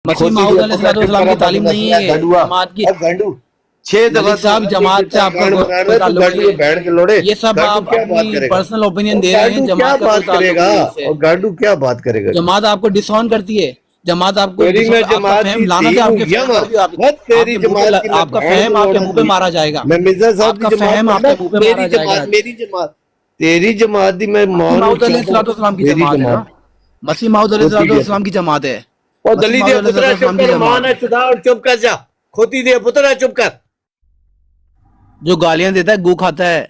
مسیح کھوتی معود دیا علیہ پکڑ السلام کی تعلیم نہیں ہے یہ گنڈوا جماعت کی. گنڈو 6 دفعہ ملک صاحب جماعت سے آپ کا کوئی تعلق نہیں ہے. بہن کے لوڑے یہ سب گانڈو آپ کیا بات اپنی کرے گا پرسنل اوپینین دے رہے ہیں. گانڈو کیا جماعت کا کوئی بات کرے تعلق گا نہیں ہے اس سے. اور گانڈو کیا بات کرے گا جماعت آپ کو ڈسون کرتی ہے. جماعت آپ کو تیری میں آپ کا جماعت فہم کی لعنت ہے آپ کے فہم پر بھی تیری جماعت کی میں آپ کا بہن فہم کے آپ کے لوڑا منہ پہ مارا جائے گا. میں مرزا آپ صاحب کا کی جماعت فہم آپ کے منہ پہ مارا جائے گا. میری جماعت تیری جماعت دی میں مسیح مانو معود علیہ السلام کی میری جماعت ہے نا. مسیح معود علیہ السلام کی جماعت ہے. اور مسیح دلی معود دیا علیہ پترا السلام چپ کی کر جماعت مانا ہے. چدا اور چپ کر جا کھوتی دیا پترا چپ کر جو گالیاں دیتا ہے گو کھاتا ہے.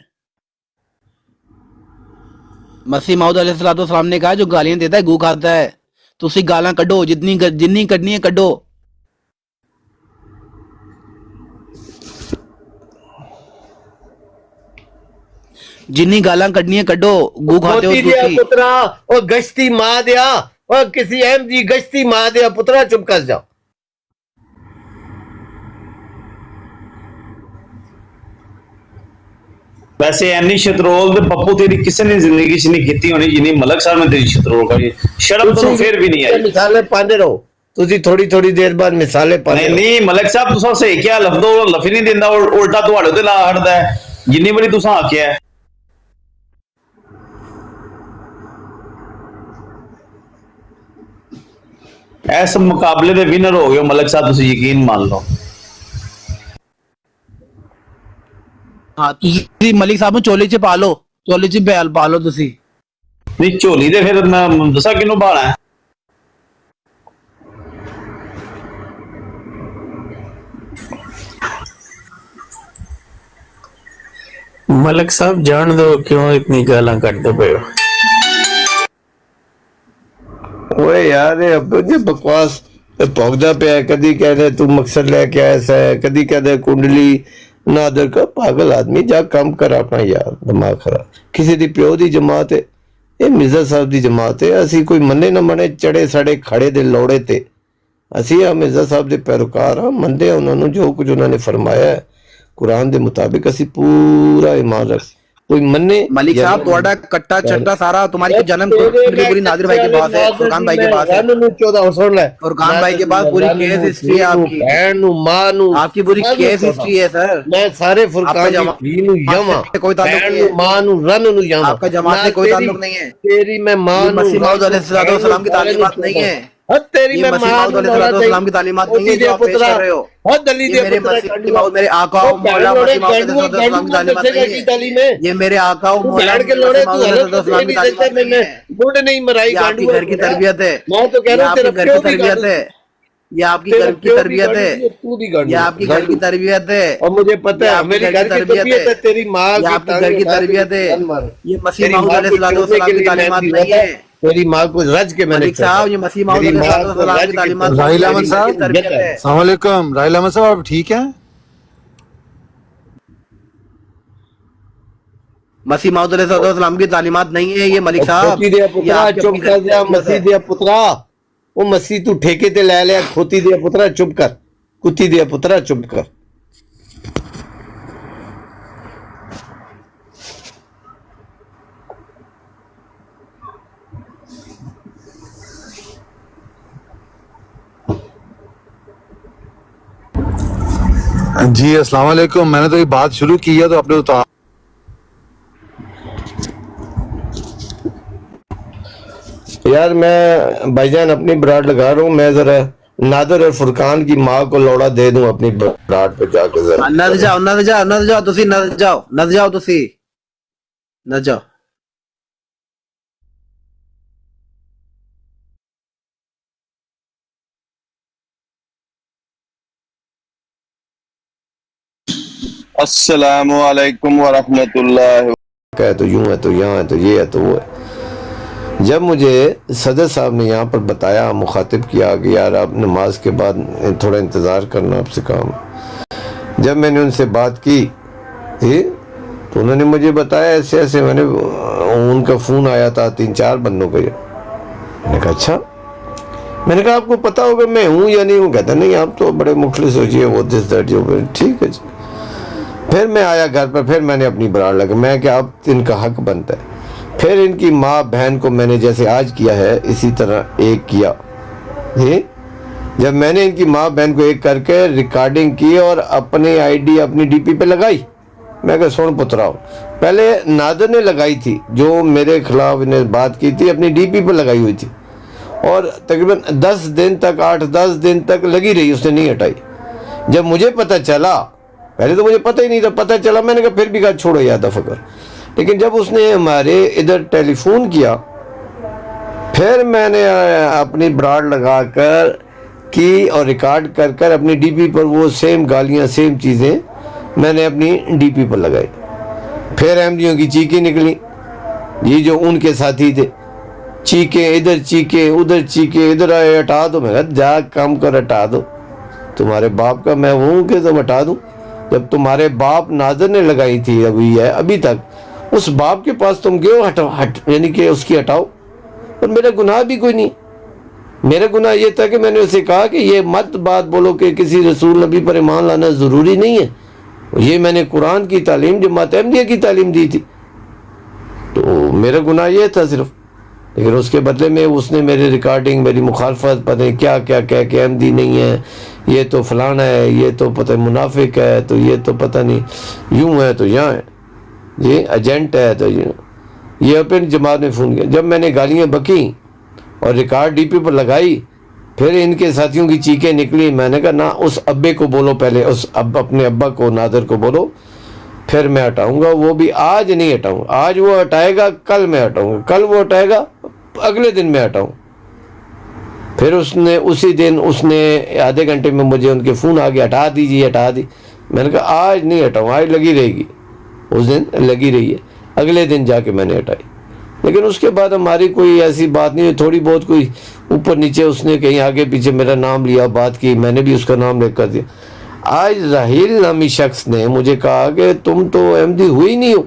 مسیح معود علیہ السلام نے کہا جو گالیاں دیتا ہے گو کھاتا ہے. تو اسی گالاں کڈو جتنی کڈنی ہے کڈو. جنی گالاں کڈنی ہے کڈو. گو کھاتے ہو کھوتی دیا تسی. پترا اور گشتی ماں دیا اور کسی اہم جی گشتی ماں دیا پترا چپ کر جاؤ ویسے اینی شترول تے پپو تیری کسی نے زندگی چ نہیں کیتی ہونی جنی ملک صاحب نے تیری شترول کری. شرم تو پھر بھی نہیں آئی. مثالیں پاندے رہو تسی تھوڑی دیر بعد مثالیں پاندے رہو نہیں ملک صاحب تساں صحیح کیا لفظ لفظ نہیں دیندا الٹا تواڈے تے لا ہٹدا ہے. جنی بڑی تساں آکھیا ہے اس مقابلے دے ونر ہو گئے ملک صاحب تسی یقین مان لو. ہاں تسی ملک صاحب نو چولی چ پا لو. چولی چ بیل پا لو تسی. نہیں جھولی دے پھر میں دسا کنوں بھانا ہے. ملک صاحب جان دو کیوں اتنی گالاں کٹتے پے ہو. اوے یار یہ بکواس پھونکدا پیا کدی کہہ تو مقصد لے کے ایسا ہے کدی کہہ کنڈلی نادر کا پاگل آدمی جا کام کر اپنا یار دماغ خراب کسی دی پیو دی جماعت ہے یہ مرزا صاحب دی جماعت ہے اسی کوئی منے نہ منے چڑے سڑے کھڑے دے لوڑے تے اسی مرزا صاحب دے پیروکار ہاں مندے انہوں نے جو کچھ انہوں نے فرمایا ہے قرآن دے مطابق اسی پورا ایمان رکھ کوئی منے ملک صاحب تھوڑا کٹا چٹا سارا تمہاری جنم پوری نادر بھائی کے پاس ہے. فرقان بھائی کے پاس ہے. فرقان بھائی کے پاس پوری کیس ہسٹری ہے آپ کی. آپ کی پوری کیس ہسٹری ہے سر. میں سارے فرقان دی دین یما کوئی تعلق نہیں ہے. ماں نو رن نو یما آپ کا جماعت سے کوئی تعلق نہیں ہے. تیری میں ماں یہ نو مسیح موعود علیہ السلام کی تعلیمات نہیں ہے. تیری یہ میں مسیح ماں موعود نو علیہ لوڑا السلام کی تعلیمات نہیں ہے جو آپ پیش کر رہے ہو. یہ میرے مسیح موعود میرے آقا و مولا مسیح موعود علیہ السلام کی تعلیمات نہیں ہے. یہ میرے آقا و مولا مسیح موعود علیہ السلام کی تعلیمات نہیں ہے. یہ آپ کی گھر کی تربیت ہے. یہ آپ کے گھر کی تربیت ہے. یہ آپ کی گھر کی تربیت ہے. یہ آپ کی گھر کی تربیت ہے. اور مجھے پتہ ہے میری گھر کی تربیت ہے تیری ماں یہ آپ کے گھر کی تربیت ہے. یہ مسیح موعود علیہ السلام کی تعلیمات نہیں ہے. تیری ماں کو رج کے میں نے ملک صاحب یہ مسیح موعود علیہ السلام کی تعلیمات راہیل احمد صاحب السلام علیکم. راہیل احمد صاحب آپ ٹھیک ہیں؟ مسیح موعود علیہ السلام کی تعلیمات نہیں ہے یہ ملک صاحب. کھوتی دیا پترا چپ کر جا مسیح دیا پترا وہ مسیح تو ٹھیکے تے لے لیا کھوتی دیا پترا چپ کر کتی دیا پترا چپ کر. جی السلام علیکم. میں نے تو یہ بات شروع کی ہے تو آپ نے اتار یار میں بھائی جان اپنی براڈ لگا رہا ہوں میں ذرا نادر اور فرقان کی ماں کو لوڑا دے دوں اپنی براڈ پہ جا کے ذرا نہ جاؤ تسی نہ جاؤ. السلام علیکم ورحمۃ اللہ. کہ تو یوں ہے تو یہاں ہے تو یہ ہے تو وہ ہے. جب مجھے صدر صاحب نے یہاں پر بتایا مخاطب کیا کہ یار آپ نماز کے بعد تھوڑا انتظار کرنا آپ سے کام جب میں نے ان سے بات کی تو انہوں نے مجھے بتایا ایسے ایسے میں نے ان کا فون آیا تھا 3-4 بندوں کا. میں نے کہا اچھا میں نے کہا آپ کو پتا ہوگا میں ہوں یا نہیں ہوں. کہتا نہیں آپ تو بڑے مخلص ہو جیے وہ دس دیٹ جو ٹھیک ہے جی. پھر میں آیا گھر پر پھر میں نے اپنی براڈ لگا میں کہ اب ان کا حق بنتا ہے. پھر ان کی ماں بہن کو میں نے جیسے آج کیا ہے اسی طرح ایک کیا جب میں نے ان کی ماں بہن کو ایک کر کے ریکارڈنگ کی اور اپنی آئی ڈی اپنی ڈی پی پہ لگائی، میں کہا سن پتراؤ، پہلے نادر نے لگائی تھی جو میرے خلاف انہیں بات کی تھی، اپنی ڈی پی پہ لگائی ہوئی تھی، اور تقریباً 10 دن تک 8-10 دن تک لگی رہی، اس نے نہیں ہٹائی۔ جب مجھے پتہ چلا، پہلے تو مجھے پتہ ہی نہیں تھا، پتہ چلا میں نے کہا پھر بھی کہا چھوڑو یا دفع کر، لیکن جب اس نے ہمارے ادھر ٹیلی فون کیا، پھر میں نے اپنی براڈ لگا کر کی اور ریکارڈ کر کر اپنی ڈی پی پر وہ سیم گالیاں سیم چیزیں میں نے اپنی ڈی پی پر لگائی۔ پھر احمدیوں کی چیخیں نکلی، یہ جو ان کے ساتھی تھے، چیخیں ادھر چیخیں ادھر چیخیں، ادھر آئے ہٹا دو، میں کہا جا کام کر ہٹا دو، تمہارے باپ کا میں ہوں کہ تم ہٹا دوں؟ جب تمہارے باپ ناظر نے لگائی تھی ابھی تک، اس باپ کے پاس تم گئے ہو یعنی کہ اس کی ہٹاؤ، اور میرا گناہ بھی کوئی نہیں۔ میرا گناہ یہ تھا کہ میں نے اسے کہا کہ یہ مت بات بولو کہ کسی رسول نبی پر ایمان لانا ضروری نہیں ہے، یہ میں نے قرآن کی تعلیم جماعت احمدیہ کی تعلیم دی تھی، تو میرا گناہ یہ تھا صرف۔ لیکن اس کے بدلے میں اس نے میری ریکارڈنگ، میری مخالفت، پتہ نہیں کیا کیا کہہ کے احمدی نہیں ہے، یہ تو فلانا ہے، یہ تو پتہ منافق ہے، تو یہ تو پتہ نہیں یوں ہے تو یہاں ہے، یہ ایجنٹ ہے، تو یہ اپنی جماعت نے فون کیا۔ جب میں نے گالیاں بکیں اور ریکارڈ ڈی پی پر لگائی، پھر ان کے ساتھیوں کی چیخیں نکلی، میں نے کہا نہ، اس ابے کو بولو پہلے، اپنے ابا کو نادر کو بولو، پھر میں ہٹاؤں گا، وہ بھی آج نہیں ہٹاؤں گا، آج وہ ہٹائے گا کل میں ہٹاؤں گا، کل وہ ہٹائے گا اگلے دن میں ہٹاؤں۔ پھر اسی دن اس نے آدھے گھنٹے میں مجھے ان کے فون آ گیا، ہٹا دیجیے ہٹا دی، میں نے کہا آج نہیں ہٹاؤں، آج لگی رہے گی، اس دن لگی رہی ہے، اگلے دن جا کے میں نے ہٹائی۔ لیکن اس کے بعد ہماری کوئی ایسی بات نہیں، تھوڑی بہت کوئی اوپر نیچے اس نے کہیں آگے پیچھے میرا نام لیا، بات کی، میں نے بھی اس کا نام لکھ کر دیا۔ آج راہیل نامی شخص نے مجھے کہا کہ تم تو احمدی ہوئی نہیں ہو،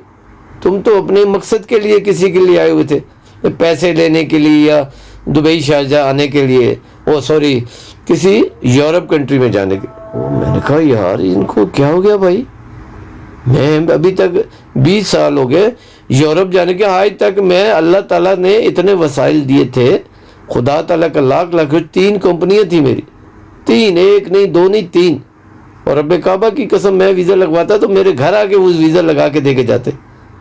تم تو اپنے مقصد کے لیے کسی کے لیے آئے ہوئے تھے، پیسے لینے کے لیے یا دبئی شارجہ آنے کے لیے، کسی یورپ کنٹری میں جانے کے۔ میں نے کہا یار ان کو کیا ہو گیا بھائی، میں ابھی تک 20 سال ہو گئے یورپ جانے کے، آج تک میں اللہ تعالیٰ نے اتنے وسائل دیے تھے، خدا تعالیٰ کا لاکھ لاکھ، 3 کمپنیاں تھیں میری، 3، 1 نہیں 2 نہیں 3، اور رب کعبہ کی قسم میں ویزا لگواتا تو میرے گھر آ کے وہ ویزا لگا کے دے کے جاتے۔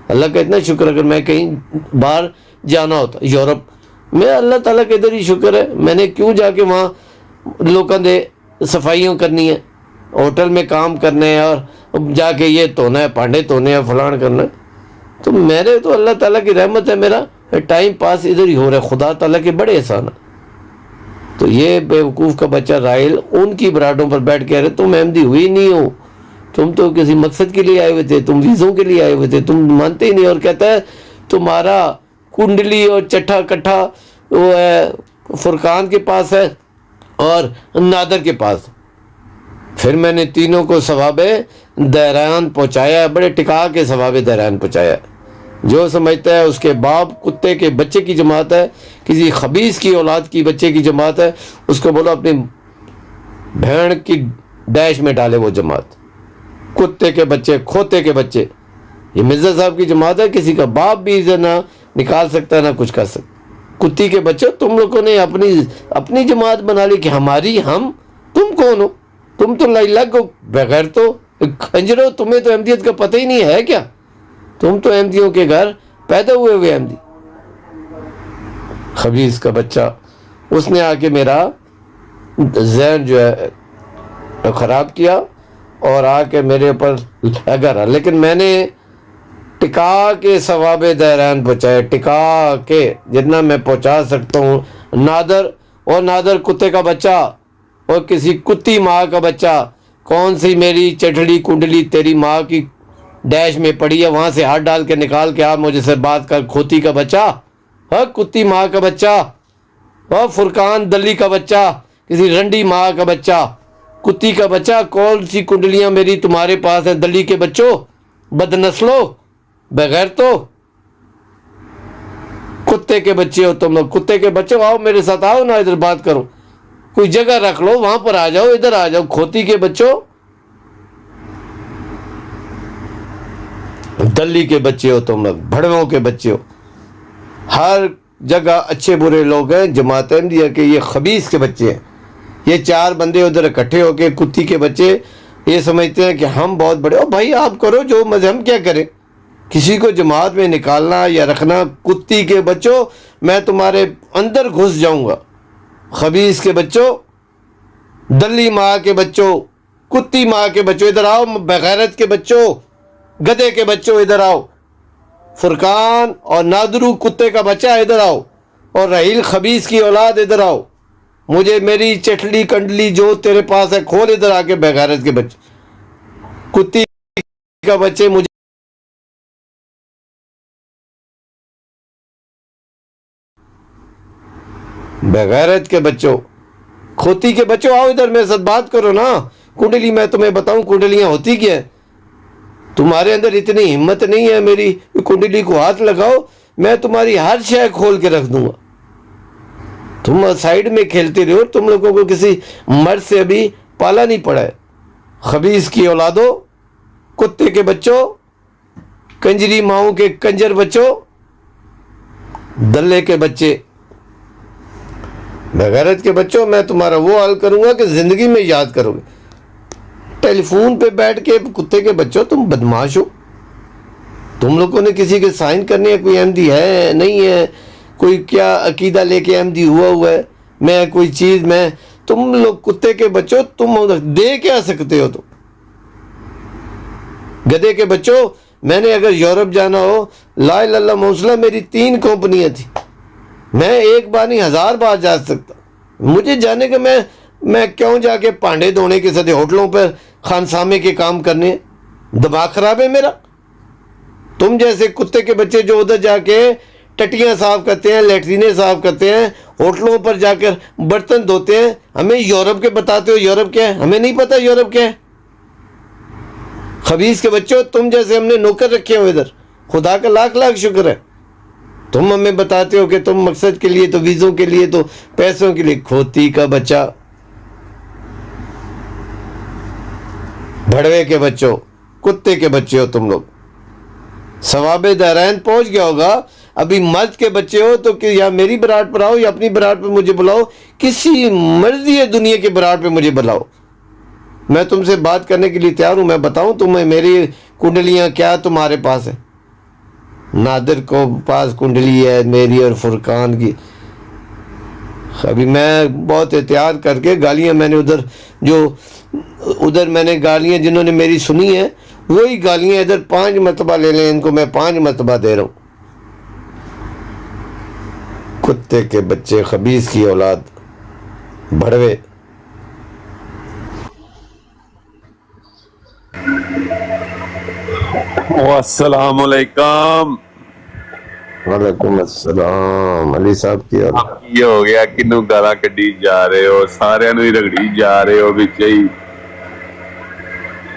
اللہ کا اتنا شکر، اگر میں کہیں باہر جانا ہوتا یورپ میں، اللہ تعالیٰ کا ادھر ہی شکر ہے، میں نے کیوں جا کے وہاں لوگوں دے صفائیوں کرنی ہے، ہوٹل میں کام کرنے ہیں، اور جا کے یہ دھونا ہے، پانڈے دھونے ہیں، فلان کرنا ہے، تو میرے تو اللہ تعالیٰ کی رحمت ہے، میرا ٹائم پاس ادھر ہی ہو رہا ہے، خدا تعالیٰ کے بڑے احسان ہیں۔ تو یہ بیوقوف کا بچہ راحیل ان کی براڈوں پر بیٹھ کے رہے، تم احمدی ہوئی نہیں ہو، تم تو کسی مقصد کے لیے آئے ہوئے تھے، تم ویزوں کے لیے آئے ہوئے تھے، تم مانتے ہی نہیں، اور کہتا ہے تمہارا کنڈلی اور چٹھا کٹھا وہ ہے فرقان کے پاس ہے اور نادر کے پاس۔ پھر میں نے تینوں کو ثواب دہران پہنچایا، بڑے ٹکا کے ثواب دہران پہنچایا۔ جو سمجھتا ہے اس کے باپ کتے کے بچے کی جماعت ہے، کسی خبیث کی اولاد کی بچے کی جماعت ہے، اس کو بولو اپنی بھیڑ کی ڈیش میں ڈالے وہ جماعت، کتے کے بچے، کھوتے کے بچے۔ یہ مرزا صاحب کی جماعت ہے، کسی کا باپ بھی ادھر نہ نکال سکتا نہ کچھ کر سکتا۔ کتی کے بچے، تم لوگوں نے اپنی جماعت بنا لی کہ ہماری، ہم، تم کون ہو؟ تم تو لگ ہو، بغیر تو خنجرو، تمہیں تو احمدیت کا پتہ ہی نہیں ہے کیا؟ تم تو احمدیوں کے گھر پیدا ہوئے احمدی۔ خبیث کا بچہ، اس نے آ کے میرا ذہن جو ہے خراب کیا اور آ کے میرے اوپر لگا رہا، لیکن میں نے ٹکا کے ثواب دہران پہنچائے، ٹکا کے جتنا میں پہنچا سکتا ہوں۔ نادر کتے کا بچہ اور کسی کتی ماں کا بچہ، کون سی میری چٹڑی کنڈلی تیری ماں کی ڈیش میں پڑی ہے، وہاں سے ہاتھ ڈال کے نکال کے آپ مجھے سے بات کر، کھوتی کا بچہ، ہاں کتی ماں کا بچہ، ہاں فرقان دلی کا بچہ، کسی رنڈی ماں کا بچہ، کتی کا بچہ، کون سی کنڈلیاں میری تمہارے پاس ہیں دلی کے بچوں، بد نسلو، بغیر تو کتے کے بچے ہو تم لوگ، کتے کے بچوں، آؤ میرے ساتھ، آؤ نا ادھر بات کرو، کوئی جگہ رکھ لو، وہاں پر آ جاؤ، ادھر آ جاؤ، کھوتی کے بچوں، دلی کے بچے ہو تم لوگ، بھڑووں کے بچے ہو۔ ہر جگہ اچھے برے لوگ ہیں، جماعت احمدیہ کے یہ خبیث کے بچے ہیں، یہ 4 بندے ادھر اکٹھے ہو کے کتی کے بچے یہ سمجھتے ہیں کہ ہم بہت بڑے. او بھائی آپ کرو جو مذہب کیا کرے, کسی کو جماعت میں نکالنا یا رکھنا. کتی کے بچوں میں تمہارے اندر گھس جاؤں گا. خبیث کے بچوں, دلی ماں کے بچوں, کتی ماں کے بچوں ادھر آؤ. بغیرت کے بچوں, گدے کے بچوں ادھر آؤ. فرقان اور نادرو کتے کا بچہ ادھر آؤ. اور رحیل خبیث کی اولاد ادھر آؤ. مجھے میری چٹلی کنڈلی جو تیرے پاس ہے کھول ادھر آ کے. بغیرت کے بچے, کتی کا بچے, مجھے بغیرت کے بچوں, کھوتی کے بچوں آؤ ادھر میرے ساتھ بات کرو نا. کنڈلی میں تمہیں بتاؤں کنڈلیاں ہوتی کیا ہے. تمہارے اندر اتنی ہمت نہیں ہے میری کنڈلی کو ہاتھ لگاؤ, میں تمہاری ہر شے کھول کے رکھ دوں گا. تم سائیڈ میں کھیلتے رہو, تم لوگوں کو کسی مرد سے ابھی پالا نہیں پڑا ہے. خبیث کی اولادوں, کتے کے بچوں, کنجری ماؤں کے کنجر بچوں, دلے کے بچے, بغیرت کے بچوں. میں تمہارا وہ حال کروں گا کہ زندگی میں یاد کرو گے. ٹیلی فون پہ بیٹھ کے کتے کے بچوں تم بدماش ہو. تم لوگوں نے کسی کے سائن کرنے ہے, کوئی احمدی ہے نہیں ہے, کوئی کیا عقیدہ لے کے احمدی ہوا ہے, میں کوئی چیز میں. تم لوگ کتے کے بچوں تم دے کیا سکتے ہو. تم گدے کے بچوں, میں نے اگر یورپ جانا ہو, لا الہ الا اللہ محمد میری 3 کمپنیاں تھیں, میں ایک بار نہیں 1000 بار جا سکتا. مجھے جانے کا میں کیوں جا کے پانڈے دھونے کے ساتھ ہوٹلوں پر خانسامے کے کام کرنے. دماغ خراب ہے میرا. تم جیسے کتے کے بچے جو ادھر جا کے ٹٹیاں صاف کرتے ہیں, لیٹرینیں صاف کرتے ہیں, ہوٹلوں پر جا کر برتن دھوتے ہیں, ہمیں یورپ کے بتاتے ہو یورپ کیا ہے. ہمیں نہیں پتا یورپ کیا ہے. خبیث کے بچوں, تم جیسے ہم نے نوکر رکھے ہو ادھر, خدا کا لاکھ لاکھ شکر ہے. تم ہمیں بتاتے ہو کہ تم مقصد کے لیے تو ویزوں کے لیے تو پیسوں کے لیے. کھوتی کا بچہ, بھڑوے کے بچوں, کتے کے بچے ہو تم لوگ. ثواب دارین پہنچ گیا ہوگا. ابھی مرد کے بچے ہو تو کہ یا میری براٹ پر آؤ یا اپنی براٹ پہ مجھے بلاؤ, کسی مرضی دنیا کے براٹ پہ مجھے بلاؤ. میں تم سے بات کرنے کے لیے تیار ہوں. میں بتاؤں تمہیں میری کنڈلیاں کیا تمہارے پاس ہے. نادر کو پاس کنڈلی ہے میری اور فرقان کی. ابھی میں بہت احتیاط کر کے گالیاں میں نے ادھر میں نے گالیاں جنہوں نے میری سنی ہیں وہی گالیاں ادھر 5 مرتبہ لے لیں. ان کو میں 5 مرتبہ دے رہا ہوں. کتے کے بچے, خبیث کی اولاد, بھڑوے. السلام علیکم. وعلیکم السلام. علی صاحب کی یہ ہو گیا کنوں گالاں کڈی جا رہے ہو, سارے نو ہی رگڑی جا رہے ہو بچ ہی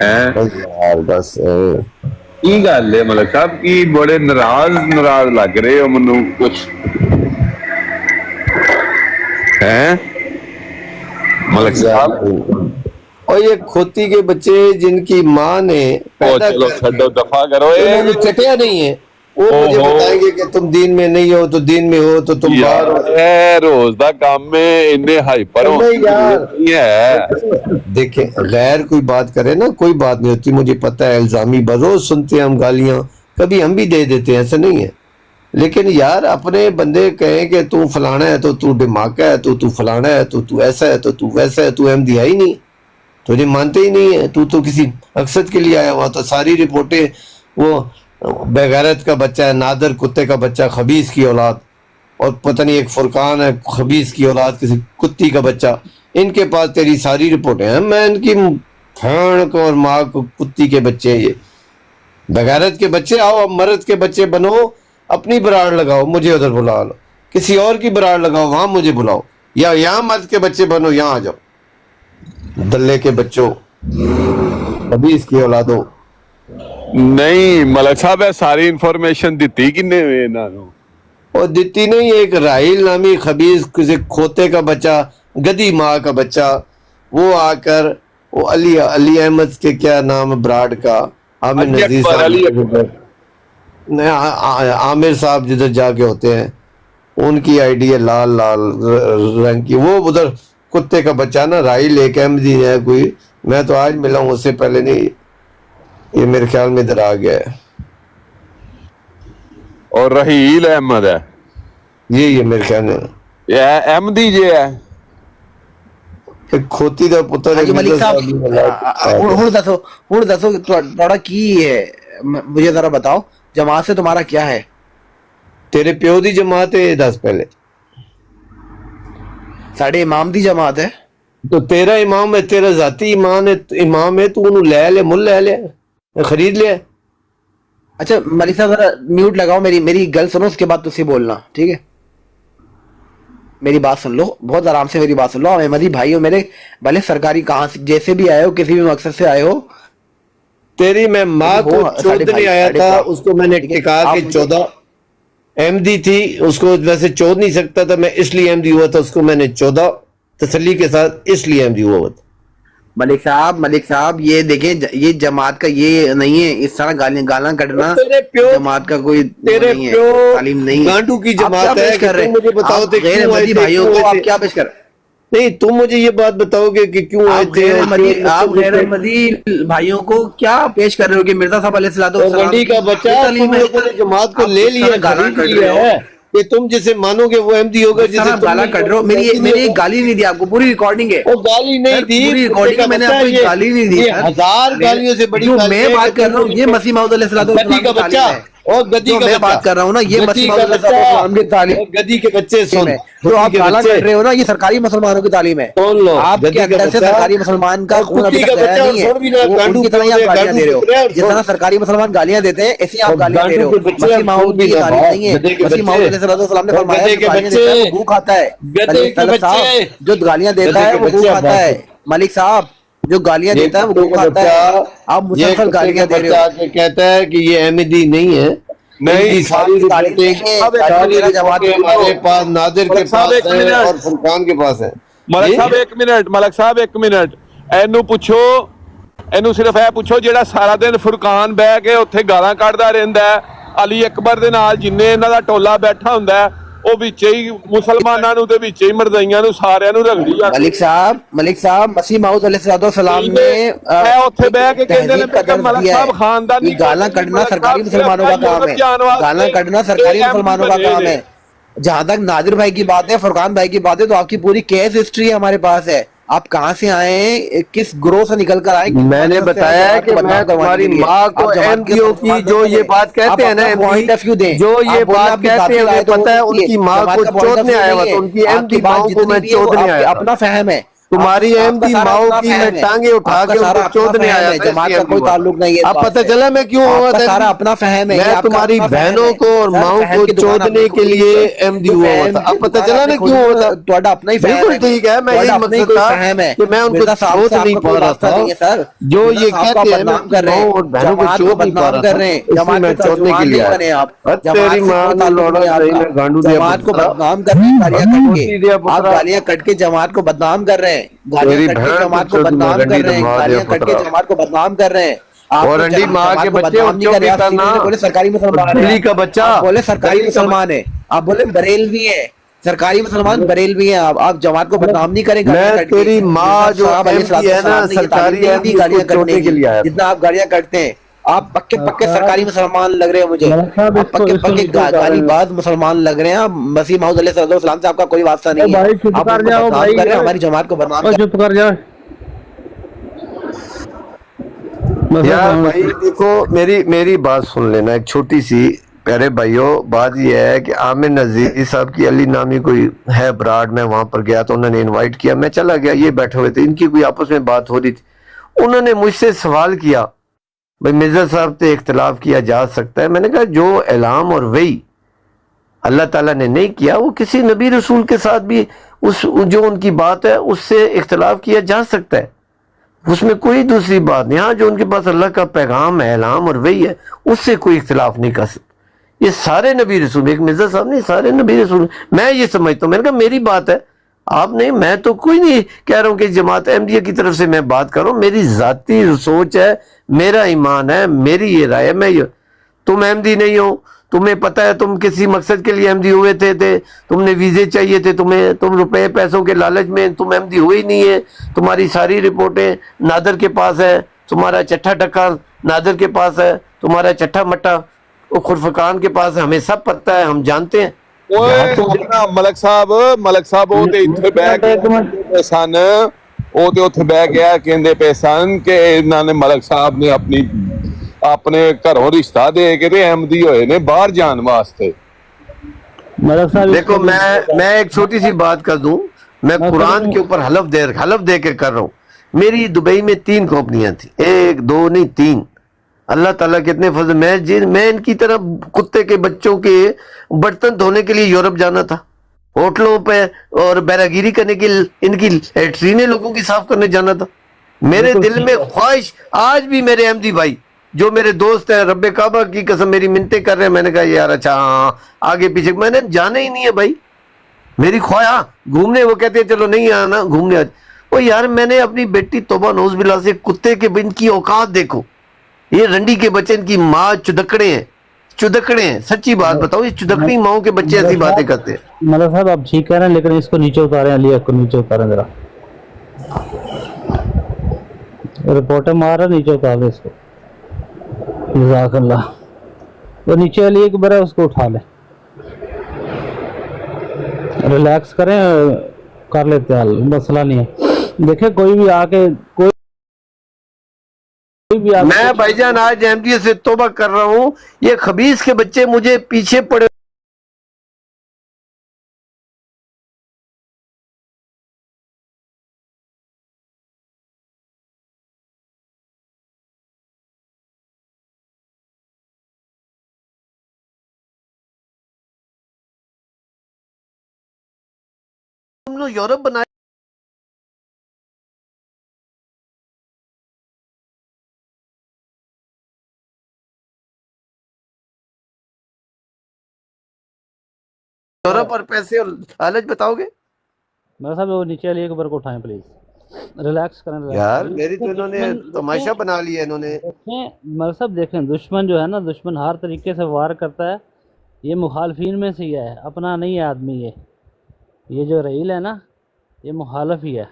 یار بس کی گل ہے ملک صاحب کی بڑے ناراض لگ رہے ہو منو کچھ ہیں ملک صاحب. اور یہ کھوتی کے بچے جن کی ماں نے چلو چھڈو دفاع کرو. چٹیا نہیں ہے, وہ مجھے بتائیں گے کہ تم دین میں نہیں ہو تو دین میں ہو تو تم باہر ہو. روز دا کام میں انہیں ہائپر دیکھیں غیر کوئی بات کرے نا کوئی بات نہیں ہوتی. مجھے پتہ ہے الزامی بروز سنتے ہیں ہم گالیاں, کبھی ہم بھی دے دیتے ہیں, ایسا نہیں ہے. لیکن یار اپنے بندے کہیں کہ تو فلانا ہے تو تو دھماکہ ہے تو فلانا ہے تو ایسا ہے تو ویسا ہے, تو احمدی ہے ہی نہیں, تجھے مانتے ہی نہیں ہے. تو کسی مقصد کے لیے آیا ہوا. تو ساری رپورٹیں وہ بغیرت کا بچہ ہے, نادر کتے کا بچہ, خبیث کی اولاد, اور پتہ نہیں ایک فرقان ہے خبیث کی اولاد, کسی کتی کا بچہ. ان کے پاس تیری ساری رپورٹیں ہیں. میں ان کی پھین کو اور ماں کو کتی کے بچے, یہ بغیرت کے بچے. آؤ اب مرد کے بچے بنو, اپنی براڑ لگاؤ, مجھے ادھر بلا لو. کسی اور کی براڑ لگاؤ, وہاں مجھے بلاؤ, یا یہاں مرد کے بچے بنو, یہاں آ جاؤ. دلے کے بچوں, خبیث کی اولادوں. نہیں ملک صاحب ساری انفارمیشن دیتی کنے ہوئے انہاں نو؟ اور دیتی نہیں. ایک راہیل نامی خبیث کسی کھوتے کا بچہ, گدی ماں کا بچہ, وہ آ کر وہ علی احمد کے کیا نام براڈ کا, عامر نذیر صاحب, عامر صاحب جدھر جا کے ہوتے ہیں, ان کی آئی ڈی ہے لال لال رنگ کی. وہ ادھر کتے کا بچہ نا راہیل ایک احمدی ہے کوئی, میں تو آج ملا ہوں, اس سے پہلے نہیں, یہ میرے خیال میں ادھر آ گیا ہے. اور رحیل احمد ہے یہ میرے خیال میں یہ احمدی جی ہے. ایک کھوتی دا پتر حاجی ملک صاحب ہوں دسو تھوڑا کی ہے, مجھے ذرا بتاؤ جماعت سے تمہارا کیا ہے؟ تیرے پیو دی جماعت ہے, دس پہلے ساڑھے امام دی جماعت ہے. تو تیرا امام ہے, تیرا ذاتی امام ہے, تو انہوں لے لے, مل لے لے, خرید لیا. اچھا ملک صاحب ذرا میوٹ لگاؤ, میری گل سنو, اس کے بعد تسی بولنا, ٹھیک ہے؟ میری بات سن لو, بہت آرام سے میری بات سن لو. احمدی بھائی ہو میرے, بھلے سرکاری کہاں سے جیسے بھی آئے ہو, کسی بھی مقصد سے آئے ہو, تیری میں ماں کو چودنے آیا تھا, اس کو میں نے ٹکا کے 14 احمدی تھی, اس کو ویسے چود نہیں سکتا تھا میں, اس لیے احمدی ہوا تھا, اس کو میں نے 14 تسلی کے ساتھ اس لیے احمدی ہوا تھا. ملک صاحب یہ دیکھیں, یہ جماعت کا یہ نہیں ہے, اس طرح گالاں کٹنا جماعت کا کوئی نہیں ہے, تعلیم نہیں ہے. گانڈو کی جماعت ہے. تم مجھے بتاؤ غیر احمدی بھائیوں کو آپ کیا پیش کر, نہیں تم مجھے یہ بات بتاؤ گے کہ کیوں آئے تھے, آپ غیر احمدی بھائیوں کو کیا پیش کر رہے ہو کہ مرزا صاحب علیہ السلام گنڈی کا بچہ تم لوگوں نے جماعت کو لے لیا, گالاں کٹ رہے ہو کہ تم جسے مانو گے وہ احمدی ہوگا, جسے گالاں کٹ رہے ہو. میری گالی نہیں دی آپ کو, پوری ریکارڈنگ ہے, وہ گالی نہیں دی, پوری ریکارڈنگ میں نے آپ کو گالی نہیں دی. 1000 گالیوں سے بڑی میں بات کر رہا ہوں یہ مسیح موعود علیہ السلام کا بچہ, اور گدی کا میں بات کر رہا ہوں نا, یہ مسیح موعود علیہ السلام کی تعلیم, گدی کے بچے سن, جو آپ گالاں کٹ رہے ہو نا, یہ سرکاری مسلمانوں کی تعلیم ہے. آپ کے اندر سے سرکاری مسلمان کا خون ابھی تک گیا نہیں ہے, ان کی طرح آپ گالیاں دے رہے ہو. جس طرح سرکاری مسلمان گالیاں دیتے ہیں, ایسے آپ گالیاں دے رہے ہو. مسیح موعود کی تعلیم نہیں ہے. مسیح موعود علیہ السلام نے فرمایا کہ گالیاں دیتا ہے وہ گو کھاتا ہے. جو گالیاں دیتا ہے وہ گو کھاتا ہے. ملک صاحب جو گالیاں دیتا ہے وہ گو کھاتا ہے. آپ مسلسل گالیاں دے رہے ہو. کہتا ہے کہ یہ احمدی نہیں ہے, نہیں ساری ہمارے پاس نادر کے پاس ہے اور فرقان کے پاس ہے. ملک صاحب ایک منٹ اینو پوچھو, اینو صرف اے پوچھو جیڑا سارا دن فرقان بہ کے اوتھے گالاں کڈدا رہندا ہے, علی اکبر دے نال جننے انہاں دا ٹولا بیٹھا ہوندا ہے, او وچ ہی مسلماناں نوں تے وچ ہی مردیاں نوں سارے نوں رگڑی جاندے. ملک صاحب مسیح موعود علیہ السلام نے اوتھے بیٹھ کے کہندے نے کا درس ملک دیا صاحب ہے خاندانی کہ گالاں کڈنا سرکاری مسلمانوں کا کام ہے, گالاں کڈنا سرکاری مسلمانوں کا کام ہے. جہاں تک نادر بھائی کی بات ہے, فرقان بھائی کی بات ہے, تو آپ کی پوری کیس ہسٹری ہمارے پاس ہے. آپ کہاں سے آئے, کس گروہ سے نکل کر آئے. میں نے بتایا کہ میں تمہاری ماں کو احمدیوں کی جو یہ بات کہتے ہیں نا, جو یہ بات کہتے ہیں ہمیں پتہ ہے, ان کی ماں کو چودنے آیا ہوا, تو ان کی احمدی ماں کو میں چودنے آیا, اپنا فہم ہے. تمہاری احمدی ماؤں کی میں ٹانگیں اٹھا کے ان کو چودنے آیا تھا. جماعت کا کوئی تعلق نہیں ہے. اب پتہ چلا میں کیوں ہوا تھا, سارا اپنا فہم ہے. میں تمہاری بہنوں کو اور ماؤں کو چودنے کے لیے احمدی ہوا تھا. اب پتہ چلا میں کیوں ہوا تھا, تھوڑا اپنا ہی بالکل ٹھیک ہے. میں یہی مقصد تھا کہ میں ان کو چود نہیں پا رہا تھا, جو یہ کہتے ہیں میں ماؤں اور بہنوں کو چود نہیں پا رہا تھا, اس لیے میں چودنے کے لیے آیا. تیری ماں نے لوڑا صحیح میں گانڈو دیا, جماعت کو بدنام کر رہے ہیں, آپ گالیاں کٹ کے جماعت کو بدنام کر رہے ہیں, گالیاں کٹ کے جماعت کو بدنام کر رہے ہیں, گالیاں کٹ کے جماعت کو بدنام کر رہے ہیں. اور انڈی ماں کے بچے بولے سرکاری مسلمان ہے, بولے سرکاری مسلمان ہے, آپ بولے بریلوی ہے, سرکاری مسلمان بریلوی ہیں. آپ جماعت کو بدنام نہیں کریں. میں تیری ماں جو احمدی ہے نا سرکاری احمدی گالیاں کٹنے کے لیے آیا, جتنا آپ گالیاں کٹتے ہیں, آپ پکے پکے سرکاری مسلمان لگ رہے ہیں مجھے, آپ پکے پکے گالی باز مسلمان لگ رہے ہیں. مسیح موعود علیہ السلام سے آپ کا کوئی واسطہ نہیں ہے. آپ بدنام کر رہے ہیں, ہماری جماعت کو بدنام کر رہے ہیں. یار بھائی دیکھو میری بات سن لینا ایک چھوٹی سی. پیارے بھائیوں, بات یہ ہے کہ عامر نذیری صاحب کی علی نامی کوئی ہے براڈ, میں وہاں پر گیا تو انہوں نے انوائٹ کیا, میں چلا گیا, یہ بیٹھے ہوئے تھے, ان کی کوئی آپس میں بات ہو رہی تھی. انہوں نے مجھ سے سوال کیا, بھائی مرزا صاحب سے اختلاف کیا جا سکتا ہے؟ میں نے کہا جو اعلام اور وحی اللہ تعالیٰ نے نہیں کیا, وہ کسی نبی رسول کے ساتھ بھی جو ان کی بات ہے اس سے اختلاف کیا جا سکتا ہے, اس میں کوئی دوسری بات نہیں. ہاں جو ان کے پاس اللہ کا پیغام ہے, اعلام اور وحی ہے, اس سے کوئی اختلاف نہیں کر سکتا. یہ سارے نبی رسول, ایک مرزا صاحب نہیں, سارے نبی رسول, میں یہ سمجھتا ہوں. میں نے کہا میری بات ہے, آپ نہیں, میں تو کوئی نہیں کہہ رہا ہوں کہ جماعت احمدیہ کی طرف سے میں بات کر رہا ہوں, میری ذاتی سوچ ہے, میرا ایمان ہے, میری یہ رائے ہے. میں تم احمدی نہیں ہو, تمہیں پتہ ہے تم کسی مقصد کے لیے احمدی ہوئے تھے تم نے ویزے چاہیے تھے تمہیں، تم روپے پیسوں کے لالچ میں تم احمدی ہوئے ہی نہیں ہے. تمہاری ساری رپورٹیں نادر کے پاس ہے، تمہارا چٹھا ٹکا نادر کے پاس ہے، تمہارا چٹھا مٹا خرفقان کے پاس ہے. ہمیں سب پتہ ہے، ہم جانتے ہیں. ملک صاحب وہ تے اتنے بہ کے سن، وہ تے اتنے بہ کے کہندے پے سن کہ انہاں نے ملک صاحب نے اپنے گھروں رشتہ دے کے تے احمدی ہوئے نے باہر جان واسطے. دیکھو میں ایک چھوٹی سی بات کر دوں، میں قرآن کے اوپر حلف دے کے کر رہا ہوں. میری دبئی میں 3 کمپنیاں تھیں، 1 2 نہیں 3. اللہ تعالیٰ کتنے فضل، میں ان کی طرح کتے کے بچوں کے برتن دھونے کے لیے یورپ جانا تھا، ہوٹلوں پہ اور بیراگیری کرنے کی، ان کی لیٹرینیں لوگوں کی صاف کرنے جانا تھا. میرے دل میں خواہش آج بھی، میرے احمدی بھائی جو میرے دوست ہیں رب کعبہ کی قسم میری منتیں کر رہے ہیں، میں نے کہا یار اچھا ہاں آگے پیچھے میں نے جانا ہی نہیں ہے بھائی. میری خواہاں گھومنے، وہ کہتے ہیں چلو نہیں آنا گھومنے آج. وہ یار میں نے اپنی بیٹی توبہ نوز باللہ سے، کتے کے ان کی اوقات دیکھو، یہ رنڈی کے بچے، ان کی ماں چدکڑے ہیں. سچی بات بتاؤ، یہ چدکڑی ماؤں کے بچے ایسی باتیں کرتے ہیں. ملک صاحب آپ ٹھیک کہہ رہے ہیں، لیکن اس کو نیچے اتاریں، علی کو نیچے اتاریں ذرا. رپورٹر مار رہا، نیچے اتار دیں اس کو. جزاک اللہ. وہ نیچے علی اکبر ہے، اس کو اٹھا لیں، ریلیکس کریں، کر لیتے ہیں حل، مسئلہ نہیں ہے. دیکھیں کوئی بھی آ کے میں بھائی جان آج احمدیہ سے توبہ کر رہا ہوں. یہ خبیث کے بچے مجھے پیچھے پڑے یورپ بنائے. یورپ اور پیسے اور لالچ بتاؤ گے میرا صاحب وہ نیچے علی اکبر کو اٹھائیں پلیز، ریلیکس کریں. یار. میری تو انہوں نے تماشا بنا لیا انہوں نے. میرا صاحب دیکھیں، دشمن جو ہے نا، دشمن ہر طریقے سے وار کرتا ہے. یہ مخالفین میں سے ہی ہے، اپنا نہیں ہے آدمی. یہ جو رحیل ہے نا، یہ مخالف ہی ہے.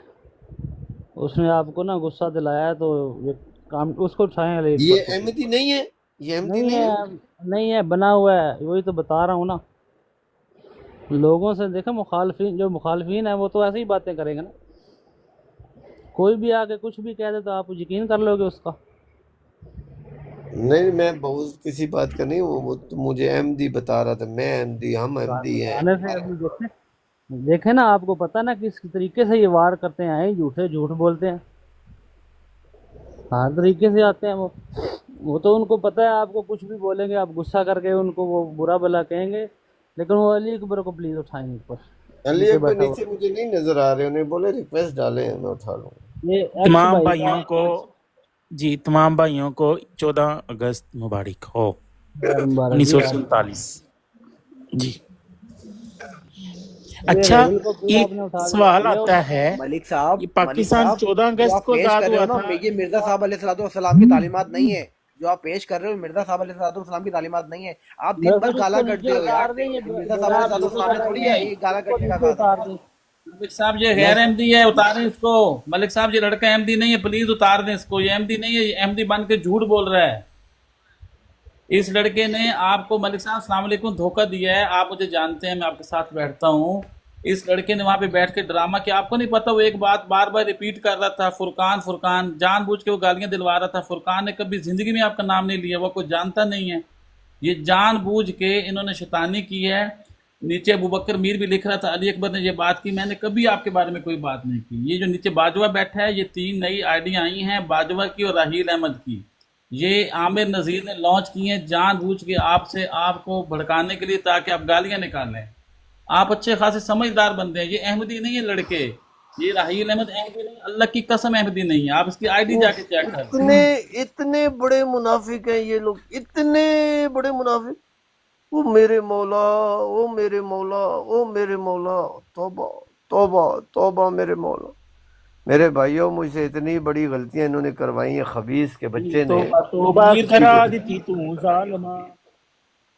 اس نے آپ کو نا غصہ دلایا ہے، تو یہ کام اس کو اٹھائیں. علی یہ احمدی نہیں ہے، یہ احمدی نہیں ہے، بنا ہوا ہے. وہی تو بتا رہا ہوں نا. لوگوں سے دیکھیں، مخالفین ہیں وہ تو ایسے ہی باتیں کریں گے نا. کوئی بھی آ کے کچھ بھی کہہ دے تو آپ یقین کر لو گے اس کا. نہیں، میں بہت کسی بات کا نہیں، وہ مجھے احمدی بتا رہا تھا. میں احمدی، ہم احمدی ہیں. دیکھیں نا، آپ کو پتہ نا کس طریقے سے یہ وار کرتے ہیں. جھوٹ بولتے ہیں، ہر طریقے سے آتے ہیں. وہ تو ان کو پتہ ہے آپ کو کچھ بھی بولیں گے، آپ غصہ کر کے ان کو وہ برا بلا کہیں گے. لیکن وہ علی اکبر کو پلیز اٹھائیں اوپر. علی اکبر نیچے مجھے نہیں نظر آ رہے، انہیں بولے ریکویسٹ ڈالیں، میں اٹھا لوں. تمام بھائیوں کو تمام بھائیوں کو 14 اگست مبارک ہو 1947. جی اچھا، ایک سوال آتا ہے، ملک صاحب، یہ پاکستان 14 اگست کو آزاد ہوا تھا. یہ مرزا صاحب علیہ السلام کی تعلیمات نہیں ہے جو آپ پیش کر رہے ہو. مرزا صاحب علیہ السلام کی تعلیمات نہیں ہے. آپ دن بھر گالا کرتے ہو یار. مرزا صاحب علیہ السلام نے تھوڑی ہے یہ گالا کرنے کا کام. ملک صاحب یہ غیر احمدی ہے، اتاریں اس کو. ملک صاحب یہ لڑکا احمدی نہیں ہے، پلیز اتار دیں اس کو. یہ احمدی نہیں ہے، یہ احمدی بن کے جھوٹ بول رہا ہے. اس لڑکے نے آپ کو، ملک صاحب السلام علیکم، دھوکہ دیا ہے. آپ مجھے جانتے ہیں، میں آپ کے ساتھ بیٹھتا ہوں. اس لڑکے نے وہاں پہ بیٹھ کے ڈرامہ کیا. آپ کو نہیں پتا وہ ایک بات بار بار ریپیٹ کر رہا تھا، فرقان فرقان. جان بوجھ کے وہ گالیاں دلوا رہا تھا. فرقان نے کبھی زندگی میں آپ کا نام نہیں لیا، وہ کوئی جانتا نہیں ہے. یہ جان بوجھ کے انہوں نے شیطانی کی ہے. نیچے ابوبکر میر بھی لکھ رہا تھا، علی اکبر نے یہ بات کی. میں نے کبھی آپ کے بارے میں کوئی بات نہیں کی. یہ جو نیچے باجوہ بیٹھا ہے، یہ 3 نئی آئی ڈی آئی ہیں، باجوہ کی اور راحیل احمد کی. یہ عامر نذیر نے لانچ کی ہیں جان بوجھ کے آپ کو بھڑکانے کے لیے، تاکہ آپ گالیاں نکالیں. آپ اچھے خاصے سمجھدار بندے ہیں. یہ احمدی نہیں ہے لڑکے، یہ راحیل احمد احمدی نہیں، اللہ کی قسم احمدی نہیں ہے. آپ اس کی آئی ڈی جا کے چیک کریں. اتنے بڑے منافق ہیں یہ لوگ، اتنے بڑے منافق. وہ میرے مولا، وہ میرے مولا، وہ میرے مولا. توبہ توبہ توبہ میرے مولا. میرے بھائیوں، مجھ سے اتنی بڑی غلطیاں انہوں نے کروائی ہیں خبیث کے بچے نے. توبہ کرا دی تھی تو ظالمہ.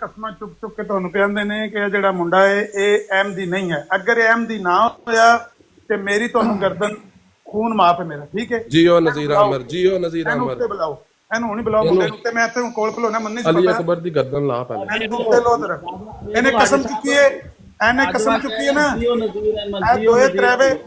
ਕਸਮਾਂ ਚੁੱਕ ਕੇ ਤੁਹਾਨੂੰ ਕਹਿੰਦੇ ਨੇ ਕਿ ਜਿਹੜਾ ਮੁੰਡਾ ਹੈ ਇਹ ਅਹਿਮਦੀ ਨਹੀਂ ਹੈ। ਅਗਰ ਇਹ ਅਹਿਮਦੀ ਨਾ ਹੋਇਆ ਤੇ ਮੇਰੀ ਤੁਹਾਨੂੰ ਗਰਦਨ ਖੂਨ ਮਾਫ ਹੈ ਮੇਰਾ, ਠੀਕ ਹੈ। ਜੀਓ ਨਜ਼ੀਰ ਅਹਿਮਦ, ਜੀਓ ਨਜ਼ੀਰ ਅਹਿਮਦ, ਬੁਲਾਓ ਇਹਨੂੰ ਨਹੀਂ ਬੁਲਾਓ ਮੁੰਡੇ ਨੂੰ, ਤੇ ਮੈਂ ਇੱਥੇ ਕੋਲ ਖਲੋਣਾ ਮੰਨੀ ਅਲੀ ਅਕਬਰ ਦੀ ਗਰਦਨ ਲਾ ਪਹਿਲੇ। ਇਹਨੇ ਕਸਮ ਚੁੱਕੀ ਹੈ, ਇਹਨੇ ਕਸਮ ਚੁੱਕੀ ਹੈ ਨਾ, ਇਹ ਦੋਏ ਤਰਾਵੇ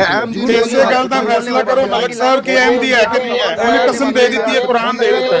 ਐਮਡੀ ਇਸੇ ਗੱਲ ਦਾ ਫੈਸਲਾ ਕਰੋ ਮਲਿਕ ਸਾਹਿਬ ਕਿ ਐਮਡੀ ਹੈ ਕਿ ਨਹੀਂ ਹੈ। ਉਹਨੇ ਕਸਮ ਦੇ ਦਿੱਤੀ ਹੈ, ਕੁਰਾਨ ਦੇ ਦਿੱਤਾ ਹੈ।